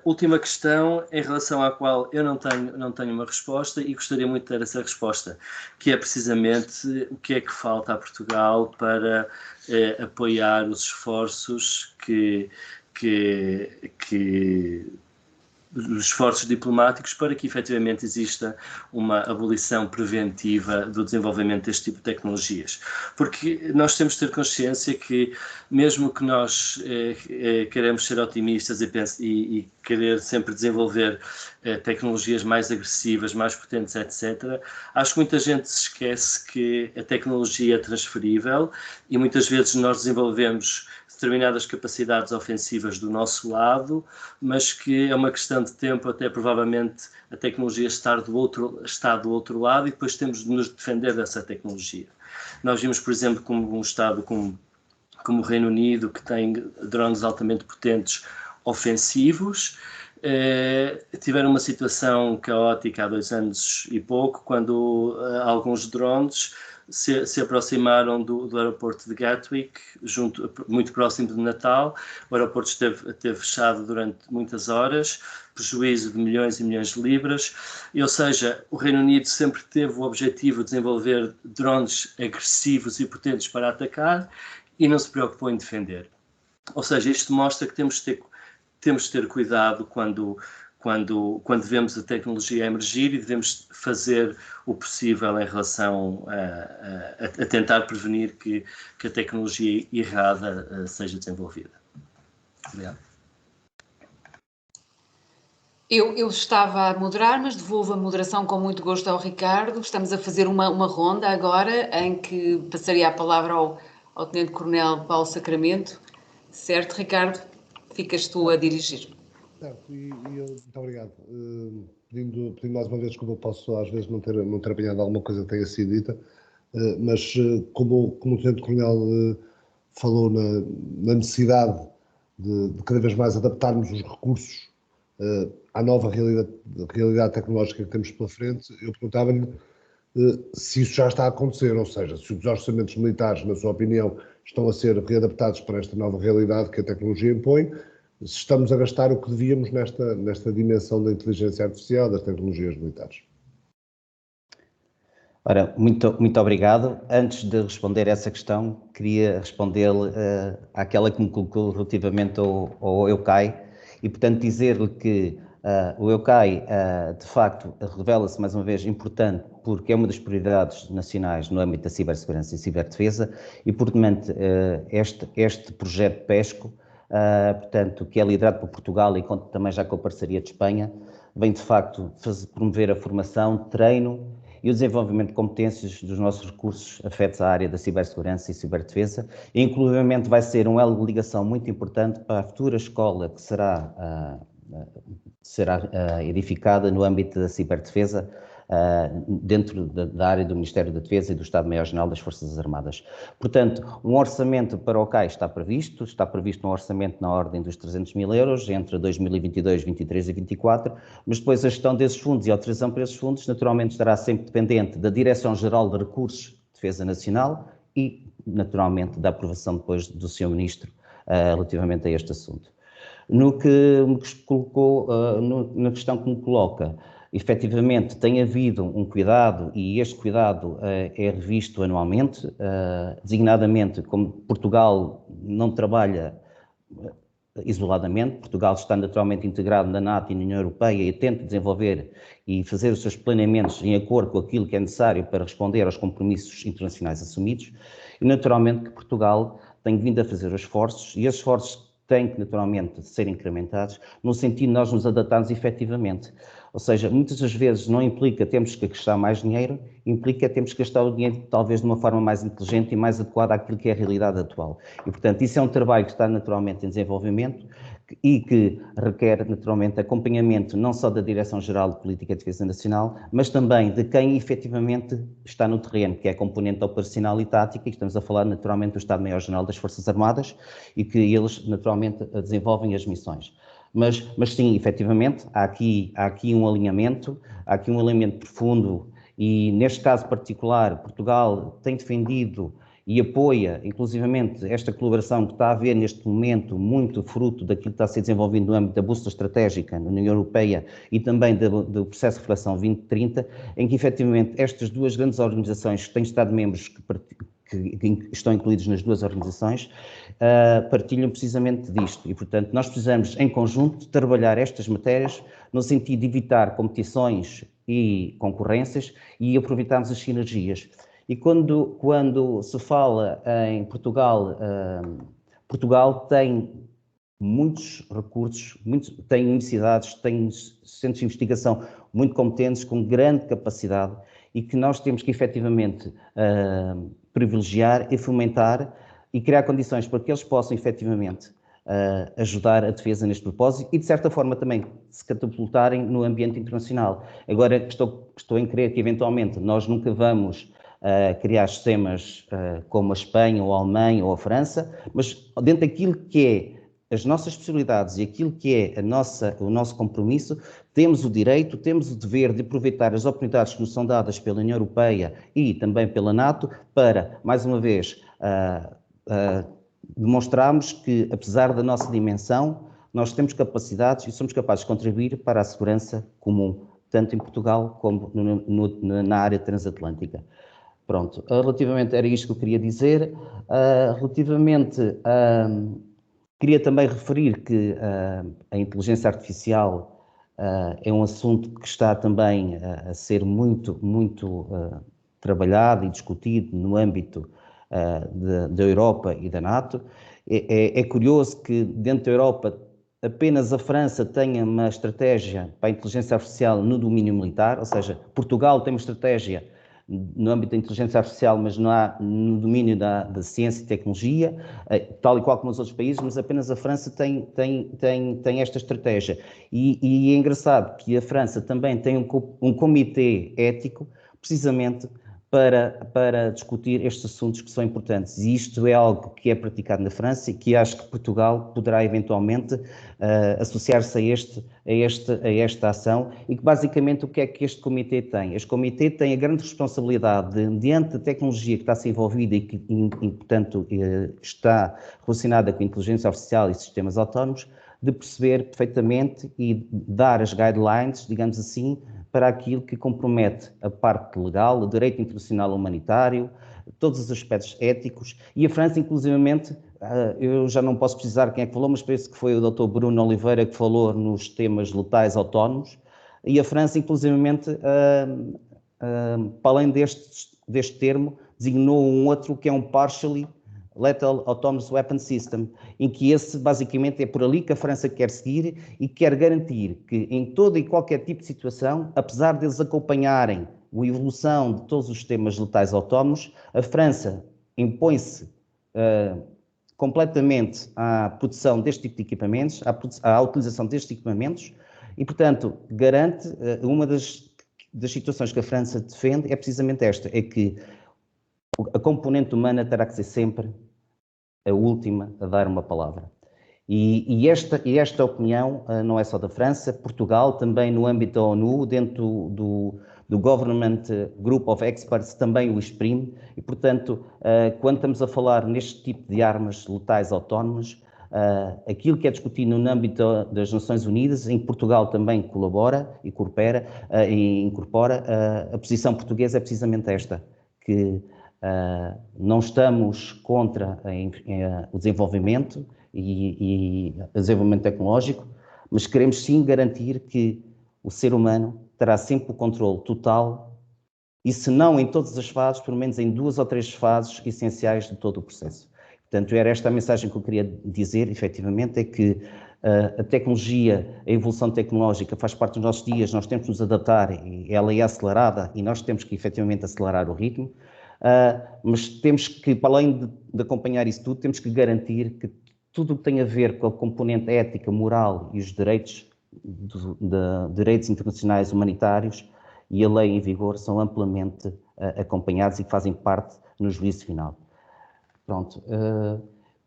Última questão, em relação à qual eu não tenho uma resposta e gostaria muito de ter essa resposta, que é precisamente o que é que falta a Portugal para apoiar os esforços os esforços diplomáticos para que efetivamente exista uma abolição preventiva do desenvolvimento deste tipo de tecnologias. Porque nós temos de ter consciência que, mesmo que nós queremos ser otimistas e querer sempre desenvolver tecnologias mais agressivas, mais potentes, etc., acho que muita gente se esquece que a tecnologia é transferível e muitas vezes nós desenvolvemos determinadas capacidades ofensivas do nosso lado, mas que é uma questão de tempo até provavelmente a tecnologia está do outro lado e depois temos de nos defender dessa tecnologia. Nós vimos, por exemplo, como um Estado como o Reino Unido, que tem drones altamente potentes ofensivos, tiveram uma situação caótica há 2 anos e pouco, quando alguns drones se aproximaram do aeroporto de Gatwick, muito próximo de Natal. O aeroporto esteve fechado durante muitas horas, prejuízo de milhões e milhões de libras, ou seja, o Reino Unido sempre teve o objetivo de desenvolver drones agressivos e potentes para atacar e não se preocupou em defender. Ou seja, isto mostra que temos de ter cuidado quando vemos a tecnologia emergir e devemos fazer o possível em relação a tentar prevenir que a tecnologia errada seja desenvolvida. Obrigado. Eu estava a moderar, mas devolvo a moderação com muito gosto ao Ricardo. Estamos a fazer uma ronda agora, em que passaria a palavra ao Tenente-Coronel Paulo Sacramento. Certo, Ricardo? Ficas tu a dirigir. Certo, e eu, muito obrigado. Pedindo mais uma vez, como eu posso às vezes não ter apanhado alguma coisa que tenha sido dita, mas como o Tenente-Coronel falou na necessidade de cada vez mais adaptarmos os recursos à nova realidade tecnológica que temos pela frente, eu perguntava-lhe se isso já está a acontecer, ou seja, se os orçamentos militares, na sua opinião, estão a ser readaptados para esta nova realidade que a tecnologia impõe, se estamos a gastar o que devíamos nesta dimensão da inteligência artificial, das tecnologias militares. Ora, muito obrigado. Antes de responder a essa questão, queria responder-lhe àquela que me colocou relativamente ao EUCAI e, portanto, dizer-lhe que o EUCAI, de facto, revela-se mais uma vez importante porque é uma das prioridades nacionais no âmbito da cibersegurança e ciberdefesa e, portanto, este projeto PESCO, portanto, que é liderado por Portugal e conta também já com a parceria de Espanha, vem, de facto, promover a formação, treino e o desenvolvimento de competências dos nossos recursos afetos à área da cibersegurança e ciberdefesa, e inclusivamente vai ser um elo de ligação muito importante para a futura escola que será edificada no âmbito da ciberdefesa, dentro da área do Ministério da Defesa e do Estado-Maior-General das Forças Armadas. Portanto, um orçamento para o CAI está previsto um orçamento na ordem dos 300 mil euros entre 2022, 23 e 24, mas depois a gestão desses fundos e a autorização para esses fundos naturalmente estará sempre dependente da Direção-Geral de Recursos de Defesa Nacional e, naturalmente, da aprovação depois do Sr. Ministro relativamente a este assunto. No que me colocou, na questão que me coloca, efetivamente tem havido um cuidado e este cuidado é revisto anualmente, designadamente como Portugal não trabalha isoladamente, Portugal está naturalmente integrado na NATO e na União Europeia e tenta desenvolver e fazer os seus planeamentos em acordo com aquilo que é necessário para responder aos compromissos internacionais assumidos e naturalmente que Portugal tem vindo a fazer esforços e esses esforços têm que naturalmente ser incrementados no sentido de nós nos adaptarmos efetivamente. Ou seja, muitas das vezes não implica termos que gastar mais dinheiro, implica termos que gastar o dinheiro talvez de uma forma mais inteligente e mais adequada àquilo que é a realidade atual. E, portanto, isso é um trabalho que está naturalmente em desenvolvimento e que requer naturalmente acompanhamento não só da Direção-Geral de Política de Defesa Nacional, mas também de quem efetivamente está no terreno, que é a componente operacional e tática, e estamos a falar naturalmente do Estado-Maior-General das Forças Armadas e que eles naturalmente desenvolvem as missões. Mas sim, efetivamente, há aqui um alinhamento profundo e, neste caso particular, Portugal tem defendido e apoia, inclusivamente, esta colaboração que está a haver neste momento, muito fruto daquilo que está a ser desenvolvido no âmbito da bússola estratégica na União Europeia e também do processo de reflexão 2030, em que, efetivamente, estas duas grandes organizações que têm Estado membros que estão incluídos nas duas organizações, partilham precisamente disto. E, portanto, nós precisamos, em conjunto, trabalhar estas matérias no sentido de evitar competições e concorrências e aproveitarmos as sinergias. E quando se fala em Portugal, Portugal tem muitos recursos, tem universidades, tem centros de investigação muito competentes, com grande capacidade e que nós temos que efetivamente privilegiar e fomentar e criar condições para que eles possam efetivamente ajudar a defesa neste propósito e de certa forma também se catapultarem no ambiente internacional. Agora estou em crer que eventualmente nós nunca vamos criar sistemas como a Espanha ou a Alemanha ou a França, mas dentro daquilo que é as nossas possibilidades e aquilo que é o nosso compromisso, temos o direito, temos o dever de aproveitar as oportunidades que nos são dadas pela União Europeia e também pela NATO para, mais uma vez, demonstrarmos que, apesar da nossa dimensão, nós temos capacidades e somos capazes de contribuir para a segurança comum, tanto em Portugal como na área transatlântica. Pronto, relativamente, era isto que eu queria dizer. Queria também referir que a inteligência artificial é um assunto que está também a ser muito trabalhado e discutido no âmbito da Europa e da NATO. É curioso que dentro da Europa apenas a França tenha uma estratégia para a inteligência artificial no domínio militar, ou seja, Portugal tem uma estratégia no âmbito da inteligência artificial, mas não há no domínio da ciência e tecnologia, tal e qual como os outros países, mas apenas a França tem esta estratégia. E é engraçado que a França também tem um comitê ético, precisamente para discutir estes assuntos que são importantes. E isto é algo que é praticado na França e que acho que Portugal poderá eventualmente associar-se a esta ação e que basicamente o que é que este comitê tem? Este comitê tem a grande responsabilidade diante da tecnologia que está a ser envolvida e que, portanto, está relacionada com a inteligência artificial e sistemas autónomos, de perceber perfeitamente e dar as guidelines, digamos assim, para aquilo que compromete a parte legal, o direito internacional humanitário, todos os aspectos éticos, e a França, inclusivamente, eu já não posso precisar quem é que falou, mas penso que foi o Dr. Bruno Oliveira que falou nos temas letais autónomos, e a França, inclusivamente, para além deste termo, designou um outro que é um Partially Lethal Autonomous Weapon System, em que esse, basicamente, é por ali que a França quer seguir e quer garantir que em todo e qualquer tipo de situação, apesar deles acompanharem a evolução de todos os sistemas letais autónomos, a França impõe-se completamente à produção deste tipo de equipamentos, à utilização destes equipamentos e, portanto, garante uma das situações que a França defende é precisamente esta, é que a componente humana terá que ser sempre a última a dar uma palavra. E esta opinião não é só da França, Portugal também no âmbito da ONU, dentro do Government Group of Experts também o exprime e, portanto, quando estamos a falar neste tipo de armas letais autónomas, aquilo que é discutido no âmbito das Nações Unidas, em Portugal também colabora e incorpora, a posição portuguesa é precisamente esta, que não estamos contra o desenvolvimento e o desenvolvimento tecnológico, mas queremos sim garantir que o ser humano terá sempre o controle total e, se não em todas as fases, pelo menos em 2 ou 3 fases essenciais de todo o processo. Portanto, era esta a mensagem que eu queria dizer, efetivamente, é que a tecnologia, a evolução tecnológica faz parte dos nossos dias, nós temos que nos adaptar, e ela é acelerada e nós temos que efetivamente acelerar o ritmo, mas temos que, para além de acompanhar isso tudo, temos que garantir que tudo o que tem a ver com a componente ética, moral e os direitos internacionais humanitários e a lei em vigor são amplamente acompanhados e que fazem parte no juízo final. Pronto,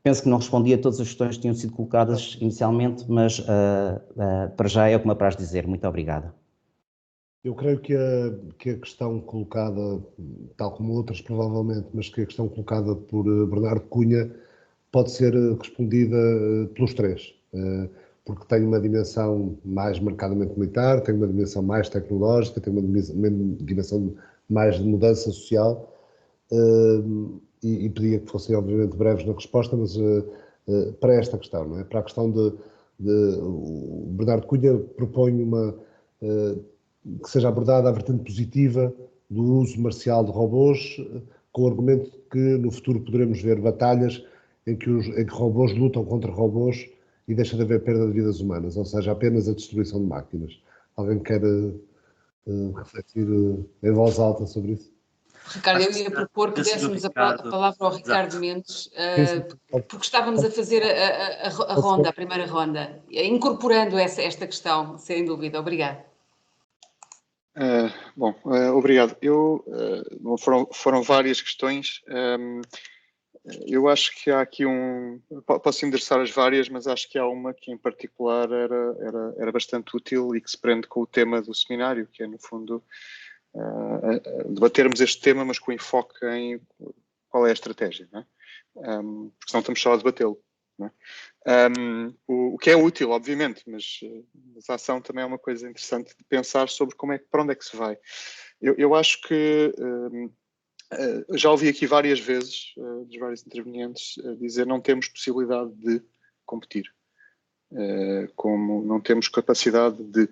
penso que não respondi a todas as questões que tinham sido colocadas inicialmente, mas para já é o que me apraz dizer. Muito obrigado. Eu creio que a questão colocada, tal como outras provavelmente, mas que a questão colocada por Bernardo Cunha pode ser respondida pelos 3, porque tem uma dimensão mais marcadamente militar, tem uma dimensão mais tecnológica, tem uma dimensão mais de mudança social, e pedia que fossem obviamente breves na resposta, mas para esta questão, não é? Para a questão o Bernardo Cunha propõe que seja abordada a vertente positiva do uso marcial de robôs, com o argumento de que no futuro poderemos ver batalhas em que robôs lutam contra robôs e deixa de haver perda de vidas humanas, ou seja, apenas a destruição de máquinas. Alguém quer refletir em voz alta sobre isso? Ricardo, eu ia propor que dessemos a palavra ao Ricardo Mendes, porque estávamos a fazer a primeira ronda, incorporando esta questão, sem dúvida. Obrigada. Obrigado. Foram várias questões. Eu acho que há aqui posso endereçar as várias, mas acho que há uma que em particular era bastante útil e que se prende com o tema do seminário, que é, no fundo, debatermos este tema, mas com enfoque em qual é a estratégia, não é? Porque senão estamos só a debatê-lo. O que é útil, obviamente, mas a ação também é uma coisa interessante de pensar sobre para onde é que se vai. Eu acho que já ouvi aqui várias vezes dos vários intervenientes dizer não temos possibilidade de competir, como não temos capacidade de,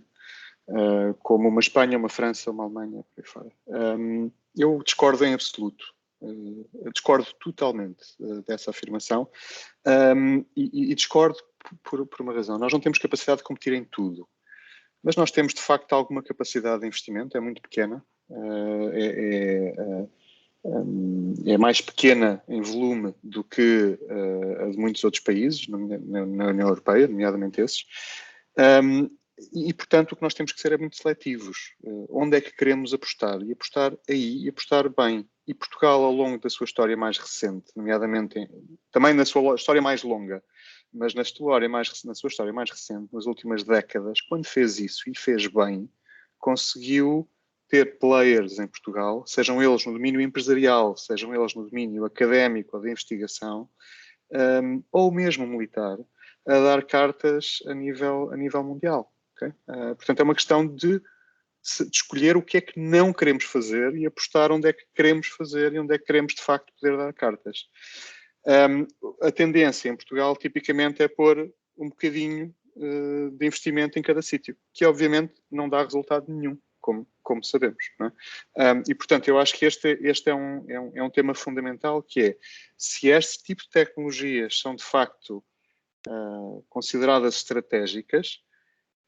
como uma Espanha, uma França, uma Alemanha, por aí fora. Eu discordo em absoluto. Discordo totalmente dessa afirmação e discordo por uma razão. Nós não temos capacidade de competir em tudo, mas nós temos de facto alguma capacidade de investimento, é muito pequena, é mais pequena em volume do que a de muitos outros países na União Europeia, nomeadamente esses, e portanto o que nós temos que ser é muito seletivos. Onde é que queremos apostar? E apostar aí, e apostar bem. E Portugal, ao longo da sua história mais recente, nomeadamente também na sua história mais longa, mas na sua história mais recente, nas últimas décadas, quando fez isso e fez bem, conseguiu ter players em Portugal, sejam eles no domínio empresarial, sejam eles no domínio académico ou de investigação, ou mesmo militar, a dar cartas a nível mundial. Okay? Portanto, é uma questão de de escolher o que é que não queremos fazer e apostar onde é que queremos fazer e onde é que queremos, de facto, poder dar cartas. A tendência em Portugal, tipicamente, é pôr um bocadinho de investimento em cada sítio, que obviamente não dá resultado nenhum, como sabemos. Não é? E, portanto, eu acho que este é um tema fundamental, que é, se este tipo de tecnologias são, de facto, consideradas estratégicas,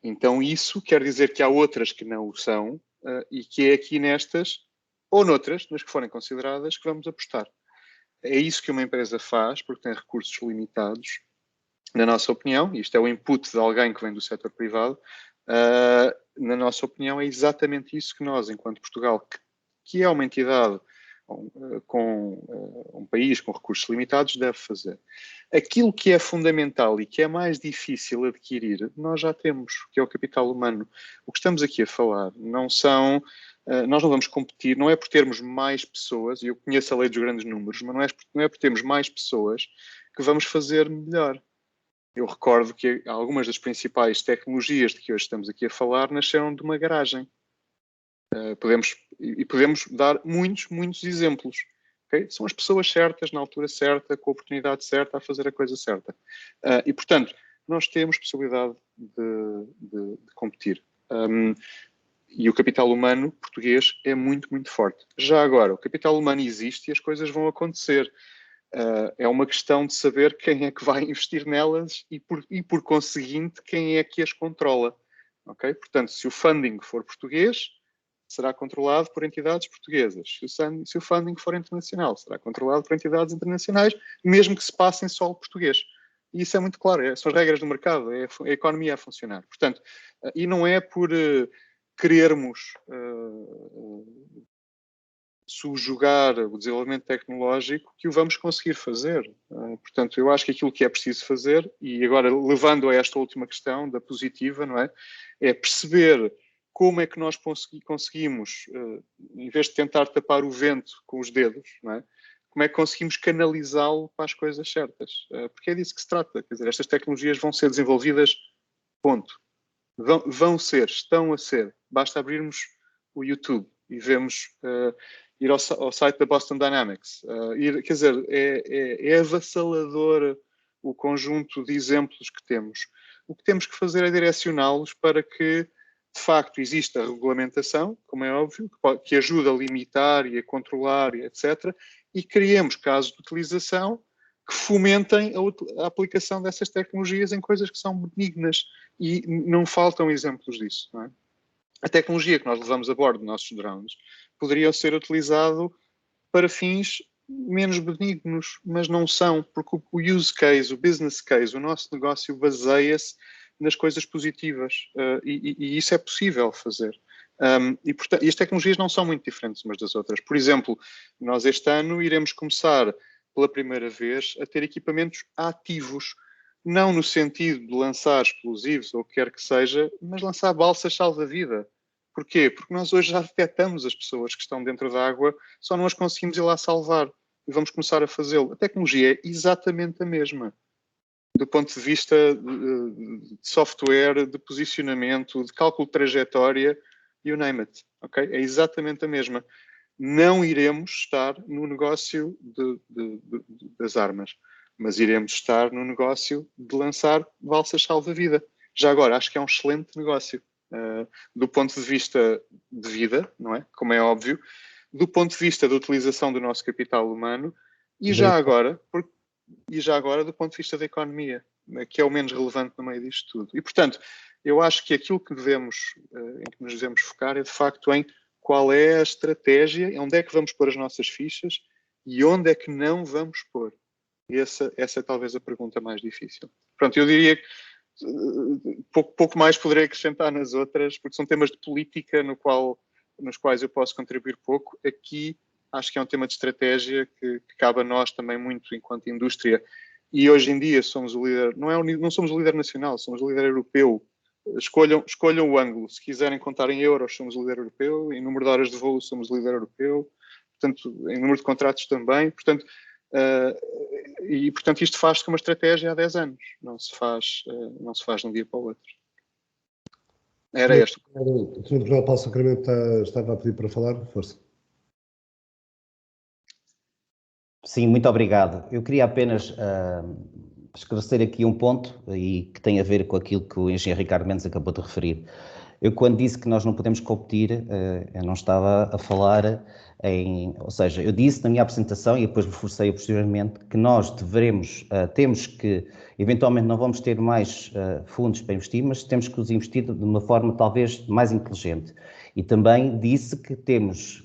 então isso quer dizer que há outras que não o são, e que é aqui nestas, ou noutras, nas que forem consideradas, que vamos apostar. É isso que uma empresa faz, porque tem recursos limitados, na nossa opinião, isto é o input de alguém que vem do setor privado, na nossa opinião é exatamente isso que nós, enquanto Portugal, que é uma entidade com um país com recursos limitados, deve fazer. Aquilo que é fundamental e que é mais difícil adquirir, nós já temos, que é o capital humano. O que estamos aqui a falar não são... nós não vamos competir, não é por termos mais pessoas, e eu conheço a lei dos grandes números, mas não é por termos mais pessoas que vamos fazer melhor. Eu recordo que algumas das principais tecnologias de que hoje estamos aqui a falar nasceram de uma garagem. Podemos dar muitos exemplos. Okay? São as pessoas certas, na altura certa, com a oportunidade certa, a fazer a coisa certa. E, portanto, nós temos possibilidade de competir. E o capital humano português é muito forte. Já agora, o capital humano existe e as coisas vão acontecer. É uma questão de saber quem é que vai investir nelas e por conseguinte, quem é que as controla. Okay? Portanto, se o funding for português, será controlado por entidades portuguesas. Se o funding for internacional, será controlado por entidades internacionais, mesmo que se passe em solo português. E isso é muito claro, são as regras do mercado, é a economia a funcionar. Portanto, e não é por querermos subjugar o desenvolvimento tecnológico que o vamos conseguir fazer. Portanto, eu acho que aquilo que é preciso fazer, e agora levando a esta última questão da positiva, não é? É perceber como é que nós conseguimos, em vez de tentar tapar o vento com os dedos, não é? Como é que conseguimos canalizá-lo para as coisas certas? Porque é disso que se trata. Quer dizer, estas tecnologias vão ser desenvolvidas, ponto. Estão a ser. Basta abrirmos o YouTube e vemos... ir ao site da Boston Dynamics. Quer dizer, é avassalador o conjunto de exemplos que temos. O que temos que fazer é direcioná-los para que, de facto, exista a regulamentação, como é óbvio, que ajuda a limitar e a controlar, etc. E criemos casos de utilização que fomentem a aplicação dessas tecnologias em coisas que são benignas. E não faltam exemplos disso, não é? A tecnologia que nós levamos a bordo dos nossos drones poderia ser utilizado para fins menos benignos, mas não são, porque o use case, o business case, o nosso negócio baseia-se nas coisas positivas e isso é possível fazer. E as tecnologias não são muito diferentes umas das outras. Por exemplo, nós este ano iremos começar pela primeira vez a ter equipamentos ativos, não no sentido de lançar explosivos ou o que quer que seja, mas lançar balsas salva-vida. Porquê? Porque nós hoje já detectamos as pessoas que estão dentro da água, só não as conseguimos ir lá salvar. E vamos começar a fazê-lo. A tecnologia é exatamente a mesma. Do ponto de vista de software, de posicionamento, de cálculo de trajetória, you name it. Okay? É exatamente a mesma. Não iremos estar no negócio das armas, mas iremos estar no negócio de lançar balsas salva-vida. Já agora, acho que é um excelente negócio. Do ponto de vista de vida, não é? Como é óbvio, do ponto de vista da utilização do nosso capital humano e já agora do ponto de vista da economia, que é o menos relevante no meio disto tudo. E, portanto, eu acho que aquilo que em que nos devemos focar é, de facto, em qual é a estratégia, onde é que vamos pôr as nossas fichas e onde é que não vamos pôr. Essa é talvez a pergunta mais difícil. Pronto, eu diria que pouco mais poderei acrescentar nas outras, porque são temas de política nos quais eu posso contribuir pouco. Aqui acho que é um tema de estratégia que cabe a nós também muito enquanto indústria. E hoje em dia somos o líder, não somos o líder nacional, somos o líder europeu. Escolham o ângulo. Se quiserem contar em euros, somos o líder europeu. Em número de horas de voo, somos o líder europeu. Portanto, em número de contratos também. Portanto, isto faz-se com uma estratégia há 10 anos. Não se faz de um dia para o outro. Era este. O Sr. Jornal Paulo Sacramento estava a pedir para falar, força. Sim, muito obrigado. Eu queria apenas esclarecer aqui um ponto e que tem a ver com aquilo que o engenheiro Ricardo Mendes acabou de referir. Eu, quando disse que nós não podemos competir, eu não estava a falar ou seja, eu disse na minha apresentação e depois reforcei posteriormente que nós temos que, eventualmente não vamos ter mais fundos para investir, mas temos que os investir de uma forma talvez mais inteligente. E também disse que temos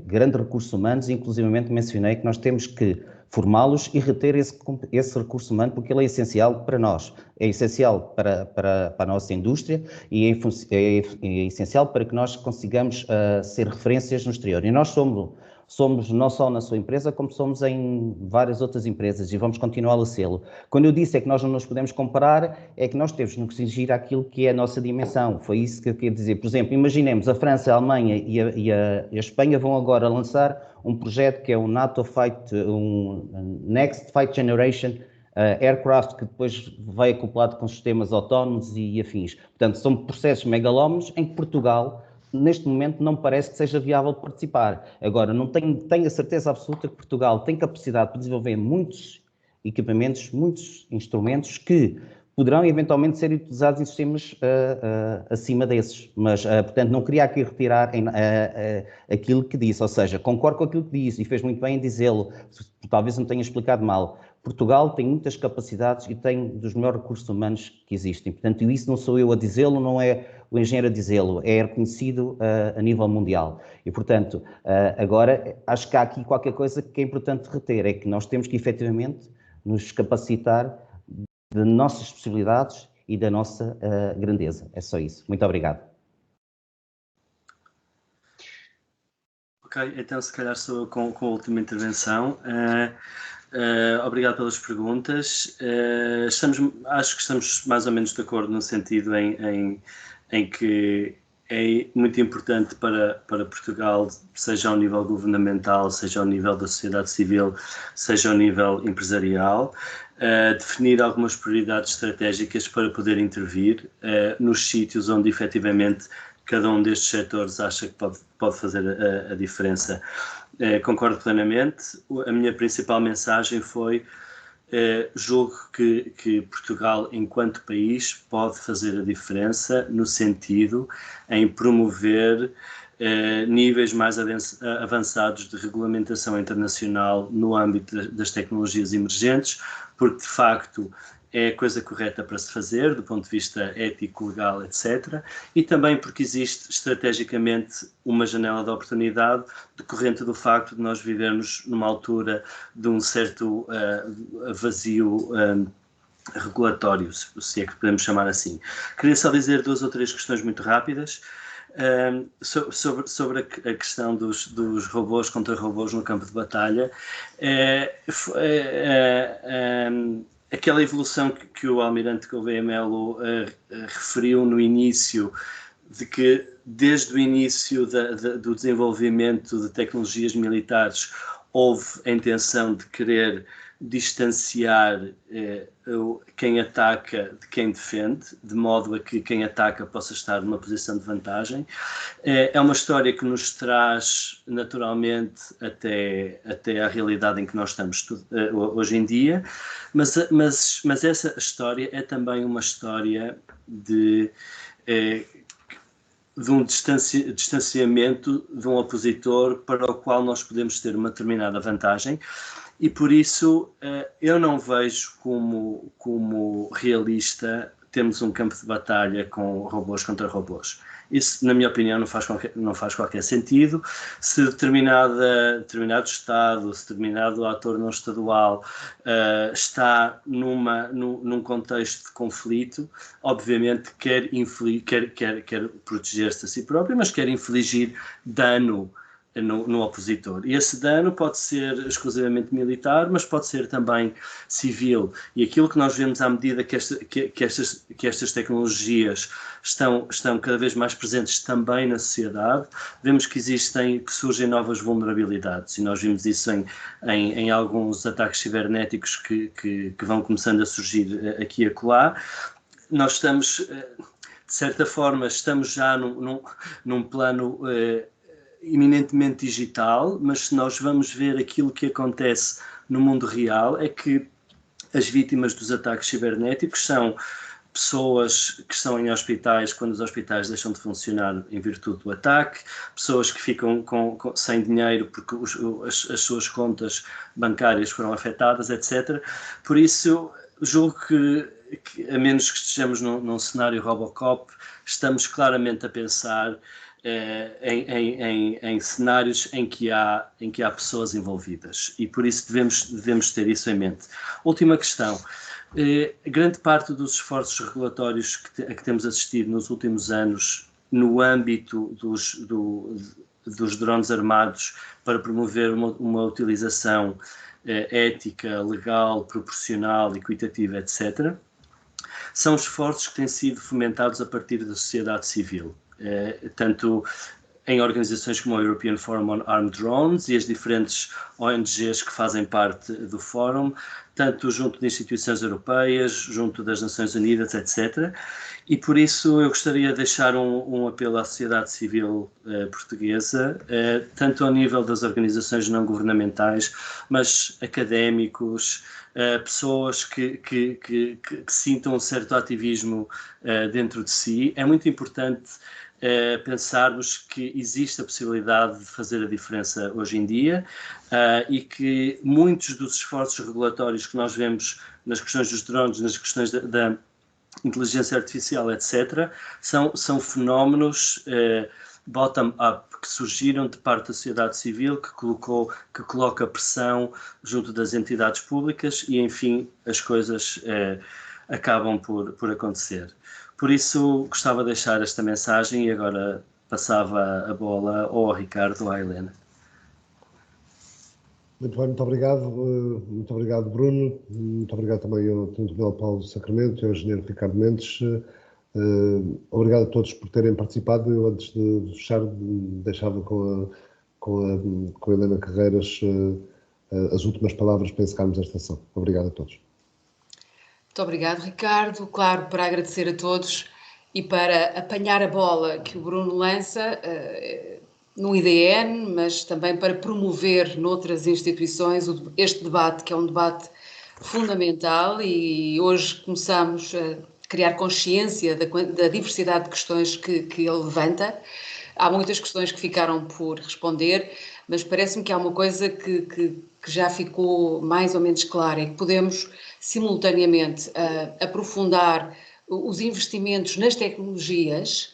grandes recursos humanos, e inclusivamente mencionei que nós temos que formá-los e reter esse recurso humano, porque ele é essencial para nós, é essencial para a nossa indústria e é essencial para que nós consigamos ser referências no exterior. E nós somos não só na sua empresa, como somos em várias outras empresas e vamos continuar a sê-lo. Quando eu disse é que nós não nos podemos comparar, é que nós temos que nos exigir aquilo que é a nossa dimensão. Foi isso que eu queria dizer. Por exemplo, imaginemos a França, a Alemanha e a Espanha vão agora lançar um projeto que é um NATO Fight, um Next Fight Generation Aircraft, que depois vai acoplado com sistemas autónomos e afins. Portanto, são processos megalómanos em que Portugal, neste momento, não parece que seja viável participar. Agora, não tenho a certeza absoluta que Portugal tem capacidade para desenvolver muitos equipamentos, muitos instrumentos que poderão eventualmente ser utilizados em sistemas acima desses. Mas, portanto, não queria aqui retirar aquilo que disse, ou seja, concordo com aquilo que disse e fez muito bem em dizê-lo, talvez não tenha explicado mal. Portugal tem muitas capacidades e tem dos melhores recursos humanos que existem. Portanto, isso não sou eu a dizê-lo, não é o engenheiro a dizê-lo, é reconhecido a nível mundial. E, portanto, agora, acho que há aqui qualquer coisa que é importante reter, é que nós temos que, efetivamente, nos capacitar de nossas possibilidades e da nossa grandeza. É só isso. Muito obrigado. Ok, então se calhar sou eu com a última intervenção. Obrigado pelas perguntas. Acho que estamos mais ou menos de acordo no sentido em que é muito importante para Portugal, seja ao nível governamental, seja ao nível da sociedade civil, seja ao nível empresarial, definir algumas prioridades estratégicas para poder intervir nos sítios onde efetivamente cada um destes setores acha que pode fazer a diferença. Concordo plenamente. A minha principal mensagem foi julgo que Portugal, enquanto país, pode fazer a diferença no sentido em promover níveis mais avançados de regulamentação internacional no âmbito das tecnologias emergentes, porque, de facto, é a coisa correta para se fazer, do ponto de vista ético, legal, etc. E também porque existe, estrategicamente, uma janela de oportunidade decorrente do facto de nós vivermos numa altura de um certo vazio regulatório, se é que podemos chamar assim. Queria só dizer 2 ou 3 questões muito rápidas. Sobre a questão dos robôs contra robôs no campo de batalha. Aquela evolução que o almirante Gouveia Melo referiu no início, de que desde o início do desenvolvimento de tecnologias militares houve a intenção de querer distanciar quem ataca de quem defende, de modo a que quem ataca possa estar numa posição de vantagem. É uma história que nos traz naturalmente até à realidade em que nós estamos hoje em dia, mas essa história é também uma história de um distanciamento de um opositor para o qual nós podemos ter uma determinada vantagem. E por isso eu não vejo como realista termos um campo de batalha com robôs contra robôs. Isso, na minha opinião, não faz qualquer sentido. Se determinado Estado, se determinado ator não estadual está num contexto de conflito, obviamente quer proteger-se a si próprio, mas quer infligir dano no opositor. E esse dano pode ser exclusivamente militar, mas pode ser também civil. E aquilo que nós vemos à medida que estas tecnologias estão cada vez mais presentes também na sociedade, vemos que surgem novas vulnerabilidades. E nós vimos isso em alguns ataques cibernéticos que vão começando a surgir aqui e acolá. Nós estamos... de certa forma, estamos já num plano eminentemente digital, mas se nós vamos ver aquilo que acontece no mundo real, é que as vítimas dos ataques cibernéticos são pessoas que estão em hospitais quando os hospitais deixam de funcionar em virtude do ataque, pessoas que ficam sem dinheiro porque as suas contas bancárias foram afetadas, etc. Por isso, julgo que a menos que estejamos num cenário Robocop, estamos claramente a pensar em cenários em que há pessoas envolvidas, e por isso devemos ter isso em mente. Última questão. Grande parte dos esforços regulatórios a que temos assistido nos últimos anos no âmbito dos drones armados para promover uma utilização ética, legal, proporcional, equitativa, etc., são esforços que têm sido fomentados a partir da sociedade civil, tanto em organizações como a European Forum on Armed Drones e as diferentes ONGs que fazem parte do fórum, tanto junto de instituições europeias, junto das Nações Unidas, etc. E por isso eu gostaria de deixar um apelo à sociedade civil portuguesa, tanto ao nível das organizações não governamentais, mas académicos, pessoas que sintam um certo ativismo dentro de si. É muito importante pensarmos que existe a possibilidade de fazer a diferença hoje em dia e que muitos dos esforços regulatórios que nós vemos nas questões dos drones, nas questões da inteligência artificial, etc., são fenómenos bottom-up, que surgiram de parte da sociedade civil, que coloca pressão junto das entidades públicas e, enfim, as coisas acabam por acontecer. Por isso, gostava de deixar esta mensagem e agora passava a bola ou ao Ricardo ou à Helena. Muito bem, muito obrigado Bruno, muito obrigado também ao Tenente Coronel Paulo Sacramento e ao Engenheiro Ricardo Mendes. Obrigado a todos por terem participado. Eu, antes de fechar, deixava com a Helena Carreiras as últimas palavras para encerrarmos esta sessão. Obrigado a todos. Muito obrigado, Ricardo. Claro, para agradecer a todos e para apanhar a bola que o Bruno lança no IDN, mas também para promover noutras instituições este debate, que é um debate fundamental, e hoje começamos a criar consciência da diversidade de questões que ele levanta. Há muitas questões que ficaram por responder, mas parece-me que há uma coisa que já ficou mais ou menos clara, é que podemos simultaneamente aprofundar os investimentos nas tecnologias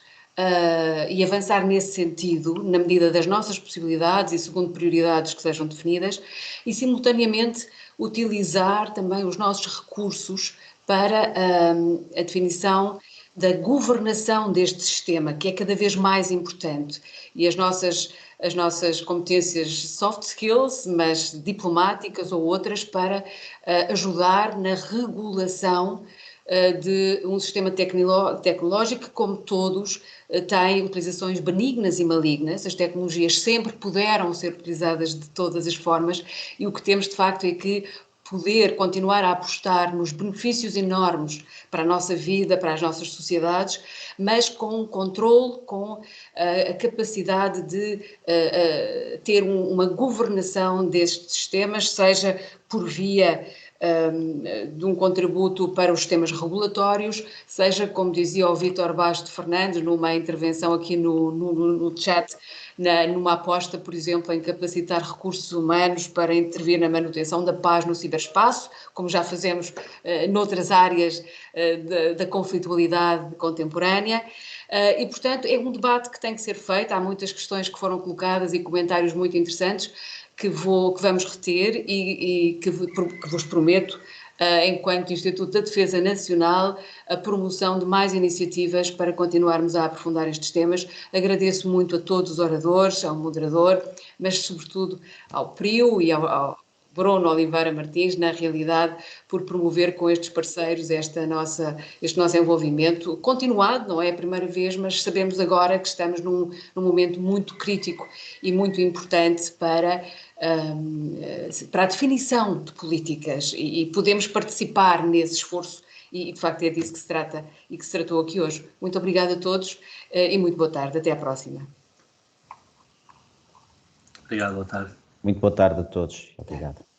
e avançar nesse sentido, na medida das nossas possibilidades e segundo prioridades que sejam definidas, e simultaneamente utilizar também os nossos recursos para a definição da governação deste sistema, que é cada vez mais importante, e as nossas competências soft skills, mas diplomáticas ou outras, para ajudar na regulação de um sistema tecnológico que, como todos, tem utilizações benignas e malignas. As tecnologias sempre puderam ser utilizadas de todas as formas, e o que temos de facto é que poder continuar a apostar nos benefícios enormes para a nossa vida, para as nossas sociedades, mas com controle, com a capacidade de ter uma governação destes sistemas, seja por via de um contributo para os sistemas regulatórios, seja, como dizia o Vítor Basto Fernandes, numa intervenção aqui no chat, numa aposta, por exemplo, em capacitar recursos humanos para intervir na manutenção da paz no ciberespaço, como já fazemos noutras áreas da conflitualidade contemporânea. E, portanto, é um debate que tem que ser feito. Há muitas questões que foram colocadas e comentários muito interessantes que vamos reter e que vos prometo, enquanto Instituto da Defesa Nacional, a promoção de mais iniciativas para continuarmos a aprofundar estes temas. Agradeço muito a todos os oradores, ao moderador, mas sobretudo ao PRIO e ao Bruno Oliveira Martins, na realidade, por promover com estes parceiros este nosso envolvimento continuado. Não é a primeira vez, mas sabemos agora que estamos num momento muito crítico e muito importante para a definição de políticas, e podemos participar nesse esforço e de facto é disso que se trata e que se tratou aqui hoje. Muito obrigada a todos e muito boa tarde. Até à próxima. Obrigado, boa tarde. Muito boa tarde a todos. Obrigado.